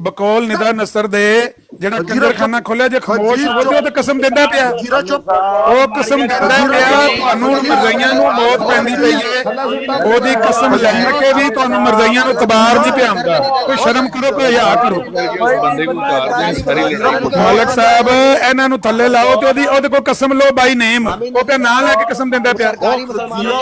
ਬਕੌਲ ਨਿਦਾ ਨਸਰ ਦੇ ਜਿਹੜਾ ਕੰਜਰਖਾਨਾ ਖੋਲਿਆ ਜੇ ਖਮੋਸ਼ ਹੋ ਜਾਓ ਤੇ ਕਸਮ ਦਿੰਦਾ ਪਿਆ ਉਹ ਕਸਮ ਦਿੰਦਾ ਪਿਆ ਤੁਹਾਨੂੰ ਮਰਜ਼ਾਈਆਂ ਨੂੰ ਮੌਤ ਪੈਂਦੀ ਪਈ ਹੈ ਉਹਦੀ ਕਸਮ ਲੈ ਕੇ ਵੀ ਤੁਹਾਨੂੰ ਮਰਜ਼ਾਈਆਂ ਨੂੰ ਤਬਾਰ ਨਹੀਂ ਪਿਆਉਂਦਾ ਕੋਈ ਸ਼ਰਮ ਕਰੋ ਕੋਈ ਹਿਆ ਕਰੋ ਮਾਲਕ ਸਾਹਿਬ ਇਹਨਾਂ ਨੂੰ ਥੱਲੇ ਲਾਓ ਤੇ ਉਹਦੇ ਕੋਲ ਕਸਮ ਲਓ ਬਾਈ ਨੇਮ ਉਹ ਤੇ ਨਾਂ ਲੈ ਕੇ ਕਸਮ ਦਿੰਦਾ ਪਿਆ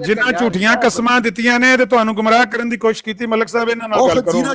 ਜਿੰਨਾ ਝੂਠੀਆਂ ਕਸਮਾਂ ਦਿੱਤੀਆਂ ਨੇ ਤੇ ਤੁਹਾਨੂੰ ਗੁੰਮਰਾਹ ਕਰਨ ਦੀ ਕੋਸ਼ਿਸ਼ ਕੀਤੀ ਮਲਿਕ ਸਾਹਿਬ ਇਹਨਾਂ ਨਾਲ ਗੱਲ ਕਰੋ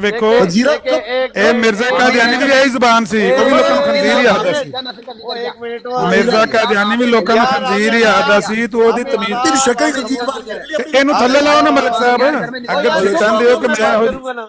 ਵੇਖੋ ਇਹ ਮਿਰਜ਼ਾ ਕਾਦੀਆਨੀ ਦੀ ਵੀ ਇਹੀ ਜ਼ੁਬਾਨ ਸੀ ਉਹ ਵੀ ਲੋਕਾਂ ਨੂੰ ਖੰਜ਼ੀਰ ਹੀ ਆਖਦਾ ਸੀ ਮਿਰਜ਼ਾ ਕਾਦੀਆਨੀ ਵੀ ਲੋਕਾਂ ਨੂੰ ਖੰਜ਼ੀਰ ਹੀ ਆਖਦਾ ਸੀ ਤੂੰ ਉਹਦੀ ਤਮੀਜ਼ ਤੇਰੀ ਸ਼ਕਲ ਖੰਜ਼ੀਰ ਇਹਨੂੰ ਥੱਲੇ ਲਾਓ ਨਾ ਮਲਿਕ ਸਾਹਿਬ ਅੱਗੇ ਤੁਸੀਂ ਚਾਹੁੰਦੇ ਹੋ ਕਿ ਮੈਂ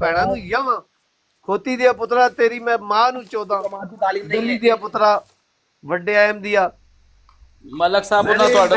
ਭੈਣਾਂ ਨੂੰ ਯਾਵਾਂ ਖੋਤੀ ਦੇ ਪੁੱਤਰਾ ਤੇਰੀ ਮੈਂ ਮਾਂ ਨੂੰ 14 ਦਿੱਲੀ ਦੇ ਪੁੱਤਰਾ ਵੱਡੇ ਅਹਿਮਦੀਆ ਮਲਕ ਸਾਹਿਬ ਉਹਨਾਂ ਤੁਹਾਡਾ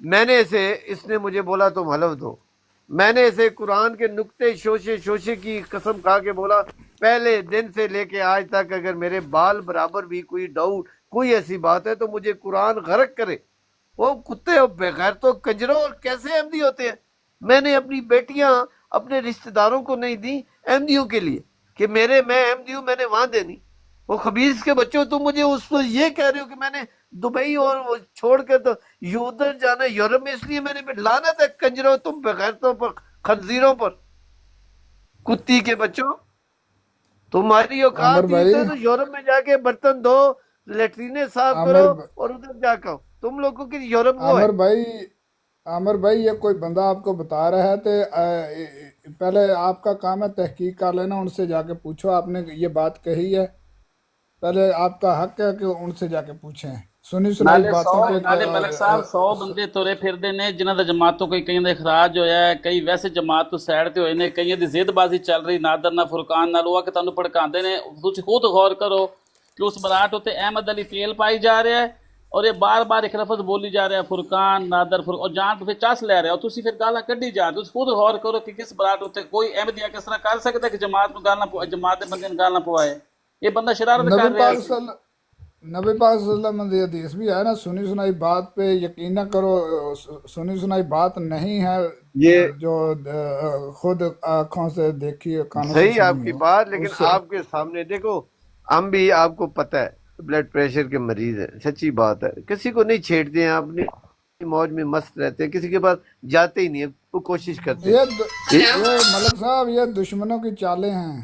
میں نے اسے، اس نے مجھے بولا تم حلف دو، میں نے اسے قرآن کے نقطے شوشے کی قسم کھا کے بولا پہلے دن سے لے کے آج تک اگر میرے بال برابر بھی کوئی ڈاؤٹ کوئی ایسی بات ہے تو مجھے قرآن غرق کرے۔ وہ کتے اور بغیر تو کنجروں اور کیسے احمدی ہوتے ہیں؟ میں نے اپنی بیٹیاں اپنے رشتہ داروں کو نہیں دی احمدیوں کے لیے کہ میں احمدی ہوں، میں نے وہاں دینی۔ وہ خبیث کے بچوں، تم مجھے اس پر یہ کہہ رہے ہو کہ میں نے دبئی اور وہ چھوڑ کے تو ادھر جانا یورپ میں، اس لیے میں نے لعنت ہے کنجروں تم بغیرتوں پر، خنزیروں پر، کتی کے بچوں۔ تمہاری اوقات تھی تو یورپ میں جا کے برتن دھو، لیٹرینے صاف کرو اور ادھر جا کر تم لوگوں کی یورپ وہ ہے۔ عامر بھائی یہ کوئی بندہ آپ کو بتا رہا ہے تو پہلے آپ کا کام ہے تحقیق کر لینا، ان سے جا کے پوچھو آپ نے یہ بات کہی ہے، پہلے آپ کا حق ہے کہ ان سے جا کے پوچھیں۔ سنائی باتوں نالے ملک صاحب 100 بندے ترے پھردے نے جنہاں دا جماعتوں کئی دا اخراج ہویا ہے، کئی ویسے جماعت تو سائڈ تے ہوئے نے، کئی دی زد بازی چل رہی نادر نہ فرقان نال ہوا کہ تانوں پڑکاندے نے۔ تسی خود غور کرو کہ اس براٹ ہوتے احمد علی تیل پائی جا رہا ہے اور یہ بار بار ایک لفظ بولی جا رہا ہے فرقان نادر فرقان، اور جان پہ چس لے رہے ہو تسی، پھر گالاں کڈی جا رہے ہو۔ خود غور کرو کہ کس براٹ ہوتے کوئی احمدیہ کس طرح کر سکتا ہے کہ جماعت کو گالاں جماعت دے بندے گالاں پوائے؟ یہ بندہ شرارت کر رہا ہے۔ نبی پاک صلی اللہ علیہ وسلم حدیث بھی ہے نا، سنی سنائی بات پہ یقین نہ کرو، سنی سنائی بات نہیں ہے یہ جو خود آنکھوں سے دیکھی کانوں سے صحیح آپ سنی کی ہو۔ بات، لیکن آپ کے سامنے دیکھو ہم بھی آپ کو پتہ ہے بلڈ پریشر کے مریض ہیں، سچی بات ہے، کسی کو نہیں چھیڑتے ہیں، اپنی موج میں مست رہتے ہیں، کسی کے پاس جاتے ہی نہیں ہیں، وہ کوشش کرتے ہیں۔ یہ ملک صاحب یہ دشمنوں کی چالیں ہیں۔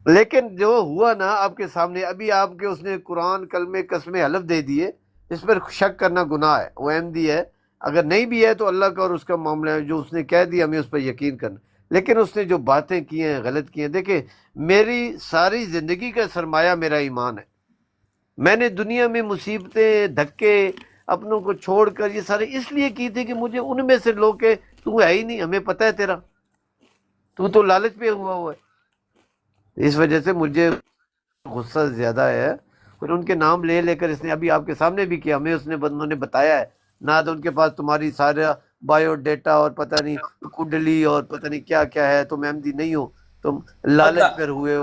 لیکن جو ہوا نا آپ کے سامنے، ابھی آپ کے اس نے قرآن کلمے قسمیں حلف دے دیے، اس پر شک کرنا گناہ ہے، وہ احمدی ہے، اگر نہیں بھی ہے تو اللہ کا اور اس کا معاملہ ہے، جو اس نے کہہ دیا ہمیں اس پر یقین کرنا۔ لیکن اس نے جو باتیں کی ہیں غلط کی ہیں، دیکھیں میری ساری زندگی کا سرمایہ میرا ایمان ہے، میں نے دنیا میں مصیبتیں دھکے اپنوں کو چھوڑ کر یہ سارے اس لیے کی تھی کہ مجھے ان میں سے لوگ کہ تو ہے ہی نہیں، ہمیں پتہ ہے تیرا، تو لالچ پہ ہوا ہے۔ اس وجہ سے مجھے غصہ زیادہ ہے، اور ان کے نام لے لے کر اس نے ابھی آپ کے سامنے بھی کیا، ہمیں اس نے بندوں نے بتایا ہے نہ، تو ان کے پاس تمہاری سارا بایو ڈیٹا اور پتہ نہیں کنڈلی اور پتہ نہیں کیا کیا ہے، تم احمدی نہیں ہو، تم لالچ پر ہوئے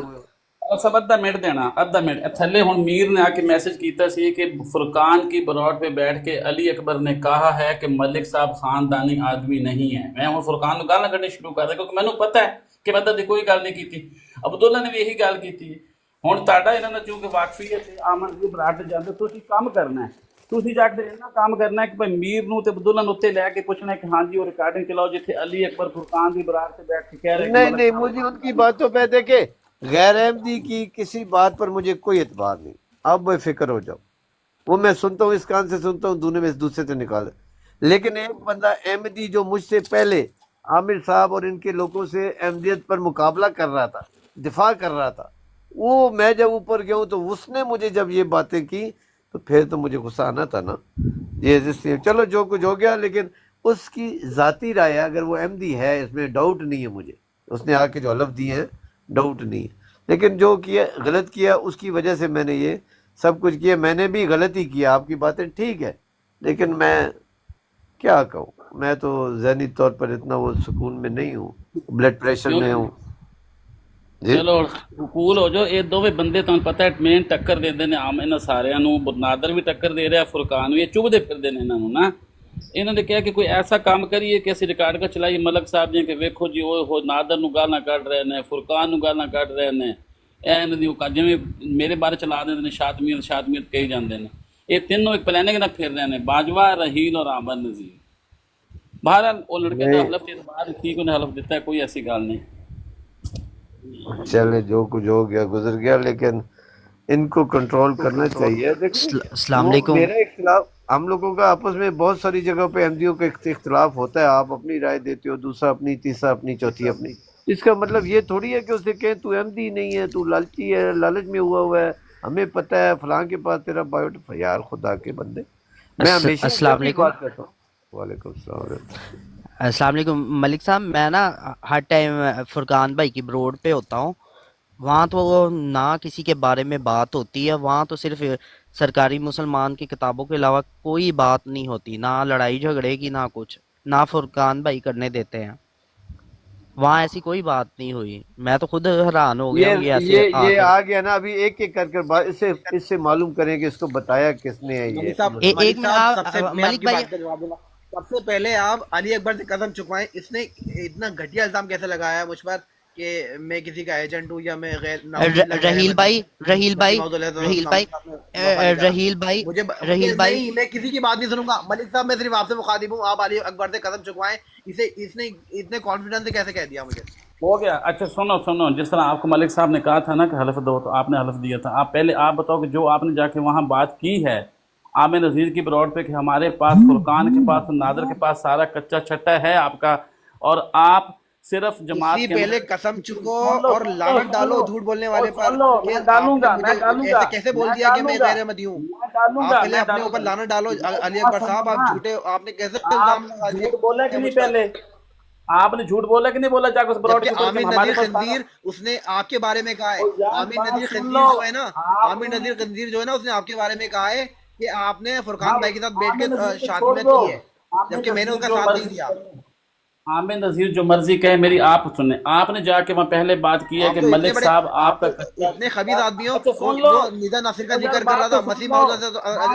سب ادھا منٹ دینا، ادھا منٹ تھلے ہوں میر نے آ کے میسج کیتا سی کہ فرقان کی بروٹ پہ بیٹھ کے علی اکبر نے کہا ہے کہ ملک صاحب خاندانی آدمی نہیں ہے۔ میں ہوں فرقان کو گالاں کڈنی شروع کر دیا کیونکہ مینوں پتہ ہے کہ میں دی کوئی گل نہیں کیتی، عبداللہ نے بھی یہی گل کیتی۔ ہوں تہاڈا انہاں نال چونکہ واقفیت ہے، آمن دی براٹ جاندے تسی کام کرنا ہے، تسی جا کے اتنا کام کرنا ہے کہ بھائی میر نوں تے عبداللہ نوں تے لے کے پوچھنا ہے کہ ہاں جی وہ ریکارڈنگ چلاؤ جتھے علی اکبر فرقان دی براٹ سے بیٹھ کے کہہ رہے ہیں نہیں، مجھے ان کی باتوں پہ دیکھے غیر احمدی کی کسی بات پر مجھے کوئی اعتبار نہیں، آپ بے فکر ہو جاؤ، وہ میں سنتا ہوں اس کان سے سنتا ہوں، دونے میں دوسرے سے نکال۔ لیکن ایک بندہ احمدی جو مجھ سے پہلے عامر صاحب اور ان کے لوگوں سے احمدیت پر مقابلہ کر رہا تھا، دفاع کر رہا تھا، وہ میں جب اوپر گیا ہوں تو اس نے مجھے جب یہ باتیں کی تو پھر تو مجھے غصہ آنا تھا نا، یہ چلو جو کچھ ہو گیا، لیکن اس کی ذاتی رائے ہے، اگر وہ احمدی ہے اس میں ڈاؤٹ نہیں ہے مجھے، اس نے آ کے جو حلف دیے ہیں ڈاؤٹ نہیں ہے، لیکن جو کیا غلط کیا اس کی وجہ سے میں نے یہ سب کچھ کیا، میں نے بھی غلطی کیا، آپ کی باتیں ٹھیک ہے، لیکن میں کیا کہوں، میں تو ذہنی طور پر اتنا وہ سکون میں نہیں ہوں، بلڈ پریشر میں ہوں۔ چلو قبول ہو جاؤ، یہ دونوں بندے تمہیں پتہ ہے مین ٹکر دیندے نے عام انہاں ساریاں نوں، نادر بھی ٹکر دے رہا، فرقان بھی، چبھدے پھردے نے انہاں نوں نا۔ انہوں نے کہا کہ کوئی ایسا کام کریے کہ اسی ریکارڈ کا چلائیے ملک صاحب جی کہ ویکھو جی وہ نادر نوں گالاں کڈ رہے نے، فرقان نوں گالاں کڈ رہے نے، جویں میرے بارے چلا دے نے، شادمیت کہی جاندے نے، یہ تینوں ایک پلاننگ نہ پھر رہے ہیں، باجوہ، رحیل اور عامر نذیر۔ بہرحال وہ لڑکے کا حلف اعتبار ٹھیک انہیں حلف دیتا ہے، کوئی ایسی گل نہیں۔ چلے جو کچھ ہو گیا گزر گیا، لیکن ان کو کنٹرول کرنا چاہیے۔ السلام علیکم۔ میرا اختلاف ہم لوگوں کا آپس میں بہت ساری جگہوں پہ احمدیوں کا اختلاف ہوتا ہے، آپ اپنی رائے دیتے ہو، دوسرا اپنی، تیسرا اپنی، چوتھی اپنی، اس کا مطلب یہ تھوڑی ہے کہ اسے کہیں تو احمدی نہیں ہے، تو لالچی ہے، لالچ میں ہوا ہے، ہمیں پتہ ہے فلاں کے پاس تیرا بایوڈیٹا، یار خدا کے بندے، میں ہمیشہ السلام علیکم۔ بات کرتا ہوں۔ وعلیکم السلام۔ السلام علیکم ملک صاحب، میں نا ہر ٹائم فرقان بھائی کی بروڈ پہ ہوتا ہوں، وہاں تو نہ کسی کے بارے میں بات ہوتی ہے، وہاں تو صرف سرکاری مسلمان کی کتابوں کے علاوہ کوئی بات نہیں ہوتی، نہ لڑائی جھگڑے کی نہ کچھ، نہ فرقان بھائی کرنے دیتے ہیں، وہاں ایسی کوئی بات نہیں ہوئی۔ میں تو خود حیران ہو گیا ہوں یہ آ گیا نا، ابھی ایک ایک کر کر اس سے معلوم کریں کہ اس کو بتایا کس نے ہے یہ۔ ایک ملک بھائی سب سے پہلے آپ علی اکبر سے قسم چکوائیں، اس نے اتنا گھٹیا الزام کیسے لگایا مجھ پر کہ میں کسی کا ایجنٹ ہوں یا میں غیر رحیل بھائی میں کسی کی بات نہیں سنوں گا ملک صاحب، میں صرف آپ سے مخاطب ہوں، آپ علی اکبر سے قسم چکوائیں، اس نے اتنے کانفیڈنس سے کیسے کہہ دیا مجھے؟ ہو گیا۔ اچھا سنو، جس طرح آپ کو ملک صاحب نے کہا تھا نا کہ حلف دو، تو آپ نے حلف دیا تھا، آپ پہلے آپ بتاؤ کہ جو آپ نے جا کے وہاں بات کی ہے عامر نذیر کی بروڈ پہ کہ ہمارے پاس فرقان کے پاس نادر کے پاس سارا کچا چھٹا ہے آپ کا، اور آپ صرف جماعت کے پہلے قسم چکو اور لعنت ڈالو جھوٹ بولنے والے پر، میں ڈالوں گا کیسے بول دیا کہ میں غیر احمدی ہوں؟ آپ پہلے اپنے اوپر لعنت ڈالو علی اکبر صاحب، آپ جھوٹے، آپ نے کیسے الزام لگا دیا؟ جھوٹ بولا کہ نہیں؟ پہلے آپ نے جھوٹ بولا کہ نہیں بولا جا کے اس بروڈ کے عامر نذیر خنزیر اس نے آپ کے بارے میں کہا ہے، عامر نذیر خنزیر جو ہے نا، عامر نذیر خنزیر جو ہے نا، اس نے آپ کے بارے میں کہا ہے کہ آپ نے فرقان بھائی کے ساتھ بیٹھ کے شادی میں کی ہے، جبکہ میں نے ان کا ساتھ نہیں دیا۔ عامر نذیر جو مرضی کہے، میری آپ سنیں، آپ نے جا کے وہاں پہلے بات کی ہے کہ ملک صاحب آپ کا اتنے خبیث آدمی ہو، وہ ندا ناصر کا ذکر کر رہا تھا، مسیح موعود علیہ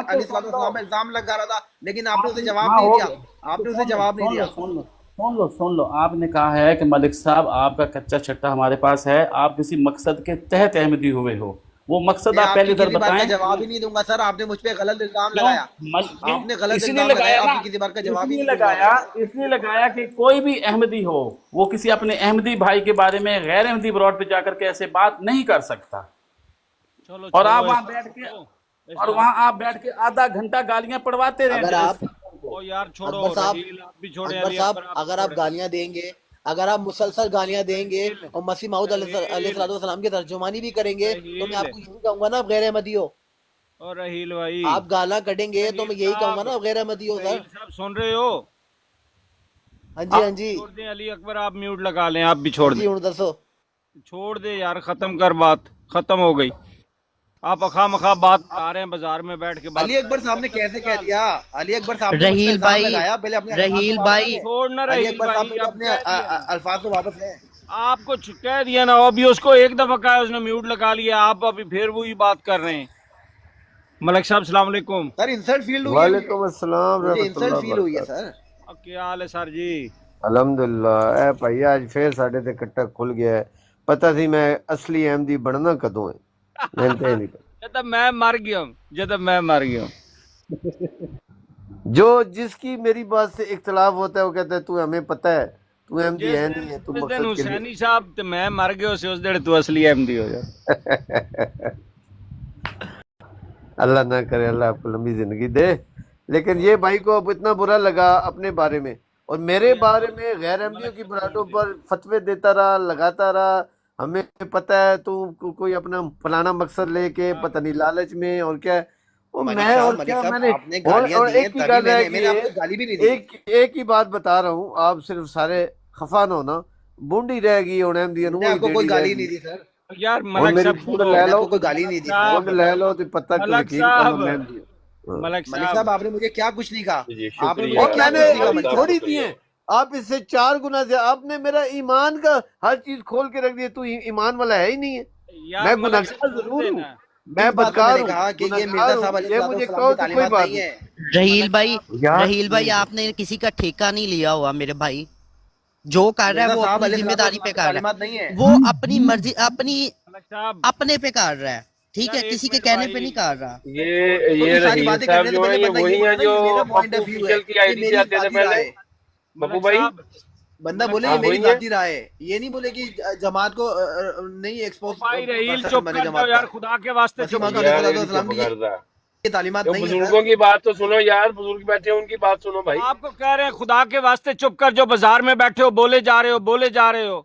السلام میں الزام لگا رہا تھا، لیکن آپ نے اسے جواب نہیں دیا، آپ نے اسے جواب نہیں دیا۔ سن لو، آپ نے کہا ہے کہ ملک صاحب آپ کا کچا چھٹا ہمارے پاس ہے، آپ کسی مقصد کے تحت احمدی ہوئے ہو، وہ مقصد آپ پہلے ادھر بتائیں۔ جواب ہی نہیں دوں گا سر، آپ نے مجھ پہ غلط الزام لگایا، آپ نے غلط الزام لگایا، آپ کی کسی بات کا جواب ہی نہیں لگایا۔ اس لیے لگایا کہ کوئی بھی احمدی ہو وہ کسی اپنے احمدی بھائی کے بارے میں غیر احمدی بروڈ پہ جا کر کے ایسے بات نہیں کر سکتا، اور آپ وہاں آپ بیٹھ کے آدھا گھنٹہ گالیاں پڑھواتے رہے۔ اگر آپ گالیاں دیں گے، اگر آپ مسلسل گالیاں دیں گے اور مسیح موعود علیہ السلام کی ترجمانی بھی کریں گے تو میں آپ کو یہی کہوں گا نا آپ غیر احمدی ہو۔ اور رحیل بھائی آپ گالیاں کٹیں گے تو میں یہی کہوں گا نا آپ غیر احمدی ہو سر۔ صاحب سن رہے ہو؟ ہاں جی چھوڑ دیں علی اکبر، آپ میوٹ لگا لیں، آپ بھی چھوڑ دیں، دسو چھوڑ دے یار، ختم کر، بات ختم ہو گئی، آپ اخواہ مخواہ بات آ رہے ہیں بازار میں بیٹھ کے۔ علی اکبر صاحب نے کیسے کہہ دیا؟ علی اکبر صاحب رحیل بھائی چھوڑنا، رحیل بھائی اپنے الفاظ کو واپس لیں۔ آپ کو کہہ دیا نا، ابھی اس کو ایک دفعہ کہا اس نے میوٹ لگا لیا، آپ ابھی پھر وہی بات کر رہے ہیں۔ ملک صاحب السلام علیکم سر، انسلٹ فیل ہوئی ہے؟ وعلیکم السلام رحمۃ انسلٹ فیل ہوئی ہے سر۔ کیا حال ہے سر جی؟ الحمدللہ۔ اے بھائی اج پھر ساڈے تے کٹا کھل گیا ہے، پتہ سی میں اصلی احمدی بننا کدوں ہے، میں تے نہیں پتا۔ جب میں مر گیا ہوں جو جس کی میری بات سے اختلاف ہوتا ہے وہ کہتا ہے تو ہمیں پتہ ہے تو احمدی ہے نہیں ہے، تو مقصد کے لیے حسینی صاحب تے میں مر گیا اس دن تو اصلی احمدی ہو جا۔ اللہ نہ کرے، اللہ آپ کو لمبی زندگی دے۔ لیکن یہ بھائی کو اب اتنا برا لگا اپنے بارے میں اور میرے بارے میں غیر احمدیوں کی برادوں پر فتوے دیتا رہا، لگاتا رہا، ہمیں پتہ ہے تو کوئی اپنا فلانا مقصد لے کے پتہ نہیں لالچ میں اور کیا ہے۔ میں اور کیا میں نے اور ایک ہی گل ہے کہ ایک ہی بات بتا رہا ہوں، آپ صرف سارے خفا نہ ہونا، بونڈی رہ گئی اور احمدیوں نے کوئی گالی نہیں دی سر یار۔ ملک صاحب کوئی گالی نہیں دی، لے لو تو پتہ ملک صاحب آپ نے مجھے کیا کچھ نہیں کہا، آپ نے مجھے تھوڑی دی ہیں، آپ اس سے 4 گنا سے آپ نے میرا ایمان کا ہر چیز کھول کے رکھ دیا، تو ایمان والا ہے ہی نہیں ہے۔ میں گناہگار ضرور ہوں، میں بدکار ہوں، یہ مجھے کہو تو کوئی بات نہیں۔ رحیل بھائی آپ نے کسی کا ٹھیکہ نہیں لیا ہوا میرے بھائی، جو کر رہا ہے وہ اپنی ذمہ داری پہ کر رہا ہے، وہ اپنی مرضی اپنے پہ کر رہا ہے، ٹھیک ہے، کسی کے کہنے پہ نہیں کر رہا۔ یہ رحیل صاحب جو ہے یہ وہی ہیں جو آفیشیل کی آئی ڈی سے آتے تھے پہلے، ببو بھائی بندہ بولے یہ میری ذاتی رائے ہے، یہ نہیں بولے کہ جماعت کو نہیں ایکسپوز۔ رحیل چپ کر جاؤ یار، خدا کے واسطے تعلیمات نہیں، بزرگوں کی بات تو سنو یار، بزرگ بیٹھے ہیں ان کی بات سنو بھائی۔ آپ کو کہہ رہے ہیں خدا کے واسطے چپ کر جو بازار میں بیٹھے ہو، بولے جا رہے ہو۔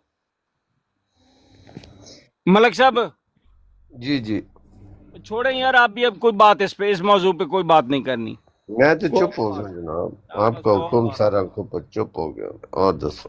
ملک صاحب جی چھوڑیں یار، آپ بھی اب کوئی بات اس موضوع پہ کوئی بات نہیں کرنی۔ میں تو چپ ہو گیا جناب، آپ کا حکم سارا چپ ہو گیا۔ اور دسو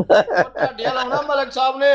ਤੁਹਾਡੇ ਲਾਉਣਾ ਮਲਕ ਸਾਹਿਬ ਨੇ।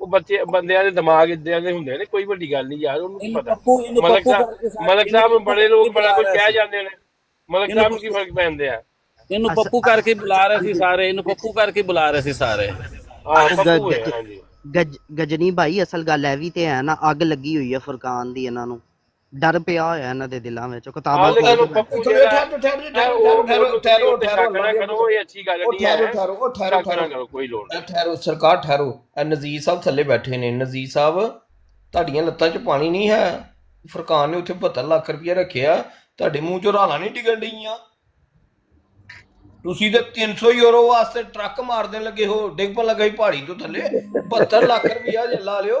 ਉਹ ਬੰਦਿਆਂ ਦੇ ਦਿਮਾਗ ਇਦਾਂ ਦੇ ਹੁੰਦੇ ਨੇ, ਕੋਈ ਵੱਡੀ ਗੱਲ ਨਹੀਂ ਯਾਰ, ਉਹਨੂੰ ਕੀ ਪਤਾ। ਮਲਕ ਸਾਹਿਬ ਬੜੇ ਲੋਕ ਬੜਾ ਕੁਝ ਕਹਿ ਜਾਂਦੇ ਨੇ, ਮਲਕ ਸਾਹਿਬ ਨੂੰ ਕੀ ਫਰਕ ਪੈਂਦੇ ਆ। ਇਹਨੂੰ ਪੱਪੂ ਕਰਕੇ ਬੁਲਾ ਰਹੇ ਸੀ ਸਾਰੇ, ਇਹਨੂੰ ਪੱਪੂ ਕਰਕੇ ਬੁਲਾ ਰਹੇ ਸੀ ਸਾਰੇ। ਗਜਨੀ ਭਾਈ ਅਸਲ ਗੱਲ ਇਹ ਵੀ ਤੇ ਹੈ ਨਾ, ਅੱਗ ਲੱਗੀ ਹੋਈ ਹੈ ਫੁਰਕਾਨ ਦੀ, ਇਹਨਾਂ ਨੂੰ ਡਰ ਪਿਆ ਹੋਇਆ ਇਹਨਾਂ ਦੇ ਦਿਲਾਂ ਵਿੱਚ। ਕਿਤਾਬਾਂ ਸਰਕਾਰ ਠਹਿਰੋ। ਨਜ਼ੀਰ ਸਾਹਿਬ ਥੱਲੇ ਬੈਠੇ ਨੇ। ਨਜ਼ੀਰ ਸਾਹਿਬ ਤੁਹਾਡੀਆਂ ਲੱਤਾਂ 'ਚ ਪਾਣੀ ਨਹੀਂ ਹੈ। ਫੁਰਕਾਨ ਨੇ ਉੱਥੇ 72 ਲੱਖ ਰੁਪਇਆ ਰੱਖਿਆ, ਤੁਹਾਡੇ ਮੂੰਹ 'ਚੋਂ ਰਾਲਾਂ ਨਹੀਂ ਡਿੱਗਣ ਡਈਆਂ। ਤੁਸੀਂ ਤੇ 300 ਯੂਰੋ ਵਾਸਤੇ ਟਰੱਕ ਮਾਰਦੇ ਲੱਗੇ ਹੋ, ਡਿੱਗ ਪਣ ਲੱਗਾ ਸੀ ਪਹਾੜੀ ਤੋਂ ਥੱਲੇ। 72 ਲੱਖ ਰੁਪਇਆ ਜੇ ਲਾ ਲਿਓ।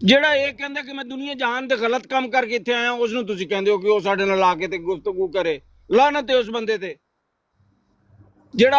ਜਿਹੜਾ ਇਹ ਕਹਿੰਦਾ ਕਿ ਮੈਂ ਦੁਨੀਆ ਜਹਾਨ ਦੇ ਗਲਤ ਕੰਮ ਕਰਕੇ ਇੱਥੇ ਆਇਆ, ਉਸ ਨੂੰ ਤੁਸੀਂ ਕਹਿੰਦੇ ਹੋ ਕਿ ਉਹ ਸਾਡੇ ਨਾਲ ਆ ਕੇ ਤੇ ਗੁਫ਼ਤਗੂ ਕਰੇ। ਲਾਨਤ ਹੈ ਉਸ ਬੰਦੇ ਤੇ ਜਿਹੜਾ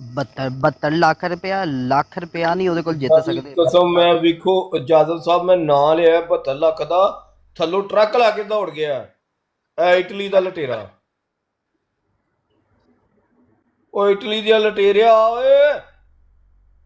72 ਲੱਖ ਰੁਪਇਆ ਨਹੀਂ ਉਹਦੇ ਕੋਲ ਜਿੱਤ ਸਕਦੇ। ਕਸਮ ਮੈਂ ਵੇਖੋ ਇਜਾਜ਼ਤ ਸਾਹਿਬ ਮੈਂ ਨਾਂ ਲਿਆ 72 ਲੱਖ ਦਾ, ਥੱਲੋਂ ਟਰੱਕ ਲਾ ਕੇ ਦੌੜ ਗਿਆ। ਇਹ ਇਟਲੀ ਦਾ ਲਟੇਰਾ, ਉਹ ਇਟਲੀ ਦਾ ਲਟੇਰਿਆ ਓਏ।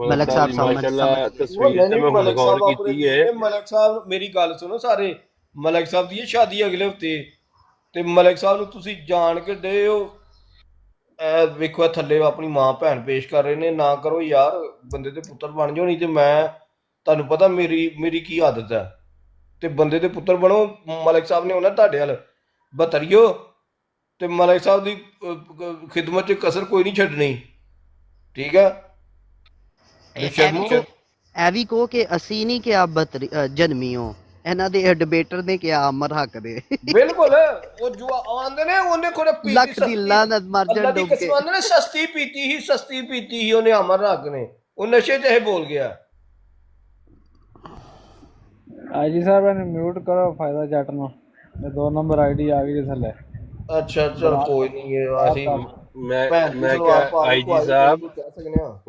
ਮਲਕ ਸਾਹਿਬ ਮਾਸ਼ਾਅੱਲਾ ਤਸਵੀਰ ਤੇ ਮੈਂ ਗੌਰ ਕੀਤੀ ਹੈ। ਮਲਕ ਸਾਹਿਬ ਮੇਰੀ ਗੱਲ ਸੁਣੋ ਸਾਰੇ, ਮਲਕ ਸਾਹਿਬ ਦੀ ਸ਼ਾਦੀ ਅਗਲੇ ਹਫਤੇ ਤੇ ਮਲਕ ਸਾਹਿਬ ਨੂੰ ਤੁਸੀਂ ਜਾਣ ਕੇ ਦੇ ਹੋ। ਇਹ ਵੇਖੋ ਥੱਲੇ ਆਪਣੀ ਮਾਂ ਭੈਣ ਪੇਸ਼ ਕਰ ਰਹੇ ਨੇ। ਨਾ ਕਰੋ ਯਾਰ, ਬੰਦੇ ਦੇ ਪੁੱਤਰ ਬਣ ਜਾਓ, ਨਹੀਂ ਤੇ ਮੈਂ ਤੁਹਾਨੂੰ ਪਤਾ ਮੇਰੀ ਕੀ ਆਦਤ ਹੈ। ਤੇ ਬੰਦੇ ਦੇ ਪੁੱਤਰ ਬਣੋ। ਮਲਕ ਸਾਹਿਬ ਨੇ ਉਹਨਾਂ ਤੁਹਾਡੇ ਵੱਲ ਬਤਰਿਓ ਤੇ ਮਲਕ ਸਾਹਿਬ ਦੀ ਖਿਦਮਤ 'ਚ ਕਸਰ ਕੋਈ ਨਹੀਂ ਛੱਡਣੀ, ਠੀਕ ਹੈ। ਇਹ ਵੀ ਕਹੋ ਕਿ ਅਸੀਂ ਨਹੀਂ ਕਿਹਾ ਜਨਮੀ ਹੋ, ਇਹਨਾਂ ਦੇ ਡਿਬੇਟਰ ਨੇ ਕਿਹਾ ਅਮਰ ਹੱਕ ਦੇ। ਬਿਲਕੁਲ, ਉਹ ਜੋ ਆਂਦੇ ਨੇ ਉਹਨੇ ਕੋਲੇ ਪੀਤੀ ਲੱਖ ਦੀ ਲਾਨਤ ਮਰ ਜਾਣ ਡੁੱਬ ਕੇ। ਨੇ ਸਸਤੀ ਪੀਤੀ ਹੀ ਉਹਨੇ ਅਮਰ ਹੱਕ ਨੇ, ਉਹ ਨਸ਼ੇ 'ਚ ਇਹ ਬੋਲ ਗਿਆ। ਆਈਜੀ ਸਾਹਿਬ ਇਹਨੂੰ ਮਿਊਟ ਕਰੋ, ਫਾਇਦਾ ਜੱਟ ਨੂੰ। ਇਹ 2 ਨੰਬਰ ਆਈਡੀ ਆ ਗਈ ਥੱਲੇ। ਅੱਛਾ ਚਲ ਕੋਈ ਨਹੀਂ, ਅਸੀਂ ਮੈਂ ਕਿਹਾ ਆਈ ਜੀ ਸਾਹਿਬ,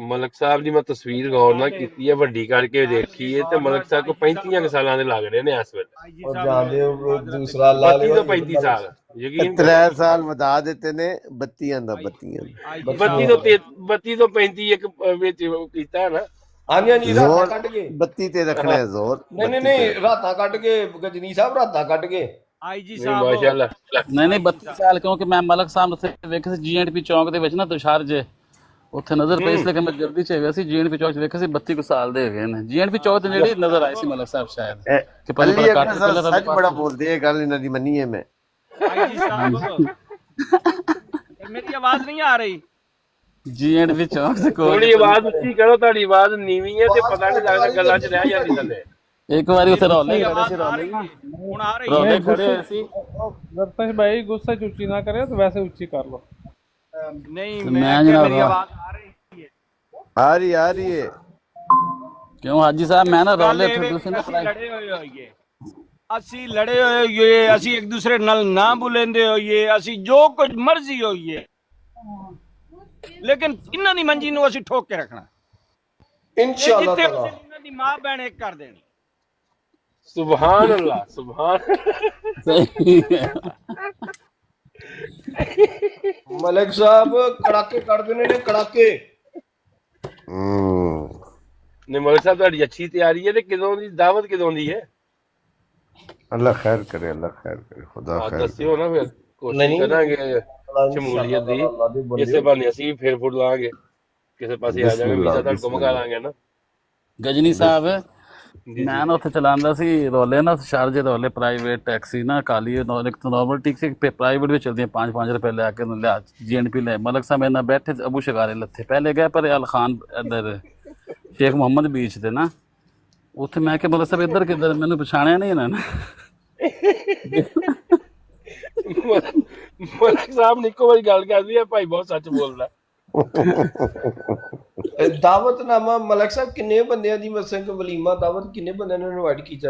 ਮਲਕ ਸਾਹਿਬ ਦੀ ਮੈਂ ਤਸਵੀਰ ਗੌਰ ਨਾਲ ਕੀਤੀ ਹੈ, ਵੱਡੀ ਕਰਕੇ ਦੇਖੀ ਹੈ ਤੇ ਮਲਕ ਸਾਹਿਬ ਕੋ 35 ਸਾਲਾਂ ਦੇ ਲੱਗ ਰਹੇ ਨੇ ਇਸ ਵੇਲੇ। ਉਹ ਜਾਣਦੇ ਹੋ ਦੂਸਰਾ ਲਾ ਲਿਆ 35 ਸਾਲ ਯਕੀਨ 3 ਸਾਲ ਵਧਾ ਦਿੱਤੇ ਨੇ 32 ਦਾ 32 ਤੋਂ 35 ਇੱਕ ਵਿੱਚ ਕੀਤਾ ਨਾ। ਹਾਂਜੀ ਰਾਤਾਂ ਕੱਢ ਕੇ 32 ਤੇ ਰੱਖਣਾ ਹੈ ਜ਼ੋਰ। ਨਹੀਂ ਰਾਤਾਂ ਕੱਢ ਕੇ ਗਜਨੀ ਸਾਹਿਬ, ਰਾਤਾਂ ਕੱਢ ਕੇ। ਆਈਜੀ ਸਾਹਿਬ ਮਾਸ਼ਾਅੱਲਾ ਨਹੀਂ 32 ਸਾਲ, ਕਿਉਂਕਿ ਮੈਂ ਮਲਕ ਸਾਹਿਬ ਨੂੰ ਉੱਥੇ ਵੇਖਿਆ ਸੀ ਜੀਐਨਪੀ ਚੌਂਕ ਦੇ ਵਿੱਚ ਨਾ ਤੁਸ਼ਾਰ ਜੇ ਉੱਥੇ ਨਜ਼ਰ ਪਈ, ਇਸ ਲਈ ਮੈਂ ਜਲਦੀ ਚ ਹੈਗਾ ਸੀ। ਜੀਐਨਪੀ ਚੌਕ ਚ ਵੇਖਿਆ ਸੀ 32 ਸਾਲ ਦੇ ਹੈਗੇ ਨੇ। ਜੀਐਨਪੀ ਚੌਕ ਤੇ ਨੇੜੇ ਨਜ਼ਰ ਆਏ ਸੀ ਮਲਕ ਸਾਹਿਬ ਸ਼ਾਇਦ ਕਿ ਸੱਚ ਬੜਾ ਬੋਲਦੇ, ਇਹ ਗੱਲ ਇਹਨਾਂ ਦੀ ਮੰਨੀ ਹੈ ਮੈਂ। ਆਈਜੀ ਸਾਹਿਬ ਮੇਰੀ ਆਵਾਜ਼ ਨਹੀਂ ਆ ਰਹੀ। ਜੀਐਨਪੀ ਚੌਕ ਦੇ ਕੋਲ ਥੋੜੀ ਆਵਾਜ਼ ਉੱਚੀ ਕਰੋ, ਤੁਹਾਡੀ ਆਵਾਜ਼ ਨੀਵੀਂ ਹੈ ਤੇ ਪਤਾ ਨਹੀਂ ਲੱਗਦਾ, ਗੱਲਾਂ 'ਚ ਰਹਿ ਜਾਂਦੀ ਥੱਲੇ। ਇੱਕ ਵਾਰੀ ਉੱਥੇ ਰੌਲੇ ਖੜੇ ਸੀ, ਹੁਣ ਆ ਰਹੀ ਰੌਲੇ ਖੜੇ ਹੋਏ ਸੀ। ਦਰਪੇਸ਼ ਭਾਈ ਗੁੱਸਾ ਚ ਉੱਚੀ ਨਾ ਕਰਿਓ, ਤੇ ਵੈਸੇ ਉੱਚੀ ਕਰ ਲਓ। ਨਹੀਂ ਮੈਂ ਮੇਰੀ ਆਵਾਜ਼ ਆ ਰਹੀ ਹੈ, ਆ ਰਹੀ ਹੈ। ਕਿਉਂ ਹਾਜੀ ਸਾਹਿਬ ਮੈਂ ਨਾ ਰੌਲੇ ਤੁਸੀਂ ਨਾ ਲੜੇ ਹੋਏ ਅਸੀਂ ਲੜੇ ਹੋਈਏ, ਅਸੀਂ ਇੱਕ ਦੂਸਰੇ ਨਾਲ ਨਾ ਬੁਲੇਂਦੇ ਹੋਈਏ, ਅਸੀਂ ਜੋ ਕੁਝ ਮਰਜ਼ੀ ਹੋਈਏ, ਲੇਕਿਨ ਇਹਨਾਂ ਦੀ ਮੰਜੀ ਨੂੰ ਅਸੀਂ ਠੋਕ ਕੇ ਰੱਖਣਾ ਇਨਸ਼ਾਅੱਲਾ। ਇਹਨਾਂ ਦੀ ਮਾਂ ਭੈਣ ਇੱਕ ਕਰ ਦੇਣੀ। ਸੁਭਾਨ ਅੱਲਾਹ, ਸੁਭਾਨ। ਮਲਕ ਸਾਹਿਬ ਕੜਾਕੇ ਕੱਢਦੇ ਨੇ ਕੜਾਕੇ। ਨੇ ਮਲਕ ਸਾਹਿਬ ਤੁਹਾਡੀ ਅੱਛੀ ਤਿਆਰੀ ਹੈ ਤੇ ਕਦੋਂ ਦੀ ਦਾਵਤ ਕਦੋਂ ਦੀ ਹੈ? ਅੱਲਾਹ ਖੈਰ ਕਰੇ, ਅੱਲਾਹ ਖੈਰ ਕਰੇ, ਖੁਦਾ ਖੈਰ ਦੱਸਿਓ ਨਾ, ਫਿਰ ਕੋਸ਼ਿਸ਼ ਕਰਾਂਗੇ ਸ਼ਮੂਲੀਅਤ ਦੀ। ਇਸੇ ਬਹਾਨੇ ਅਸੀਂ ਫਿਰ ਫੁੱਟ ਲਾਂਗੇ, ਕਿਸੇ ਪਾਸੇ ਆ ਜਾਵਾਂਗੇ, ਵੀਜ਼ਾ ਤਾਂ ਘੁੰਮਾ ਲਾਂਗੇ ਨਾ। ਗਜਨੀ ਸਾਹਿਬ ਮੈਂ ਨਾ ਉੱਥੇ ਚਲਾਉਂਦਾ ਸੀ ਰੌਲੇ ਨਾ, ਸ਼ਾਰਜੇ ਰੌਲੇ ਪ੍ਰਾਈਵੇਟ ਟੈਕਸੀ ਨਾ ਕਾਲੀ ਨੋਰਮਲ ਟੈਕਸੀ ਪ੍ਰਾਈਵੇਟ ਵਿੱਚ ਚਲਦੀਆਂ 5-5 ਰੁਪਏ ਲੈ ਕੇ ਲਿਆ ਜੀਐਨਪੀ ਲੈ। ਮਲਕ ਸਾਹਿਬ ਇਹਨਾਂ ਬੈਠੇ ਅਬੂ ਸ਼ਗਾਰੇ ਲੱਥੇ ਪਹਿਲੇ ਗਏ ਪਰ ਅਲ ਖਾਨ ਇੱਧਰ ਸ਼ੇਖ ਮੁਹੰਮਦ ਬੀਚ ਤੇ ਨਾ, ਉੱਥੇ ਮੈਂ ਕਿਹਾ ਮਲਕ ਸਾਹਿਬ ਇੱਧਰ ਕਿੱਧਰ, ਮੈਨੂੰ ਪਛਾਣਿਆ ਨਹੀਂ ਇਹਨਾਂ ਨੇ। ਮਲਕ ਸਾਹਿਬ ਨੇ ਇੱਕੋ ਵਾਰੀ ਗੱਲ ਕਰਦੀ ਹੈ, ਭਾਈ ਬਹੁਤ ਸੱਚ ਬੋਲਦਾ। ਦਾਵਤਨਾਮਾ ਮਲਕ ਸਾਹਿਬ ਕਿੰਨੇ ਬੰਦਿਆਂ ਦੀ ਮਸੰਗ ਵਲੀਮਾ ਦਾਵਤ ਕਿੰਨੇ ਬੰਦਿਆਂ ਨੂੰ ਇਨਵਾਈਟ ਕੀਤਾ?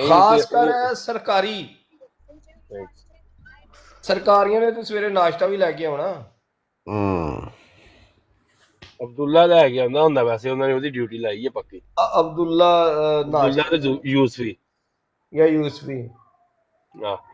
ਖਾਸ ਕਰ ਸਰਕਾਰੀਆਂ ਨੇ ਤੇ ਸਵੇਰੇ ਨਾਸ਼ਤਾ ਵੀ ਲੈ ਕੇ ਆਉਣਾ। ਅਬਦੁੱਲਾ ਲੈ ਕੇ ਆਉਂਦਾ ਹੁੰਦਾ, ਵੈਸੇ ਉਹਨਾਂ ਨੇ ਉਹਦੀ ਡਿਊਟੀ ਲਾਈ ਹੈ ਪੱਕੀ। ਅਬਦੁੱਲਾ ਅਬਦੁੱਲਾ ਤੇ ਯੂਸਫੀ ਜਾਂ ਯੂਸਫੀ ਆਹ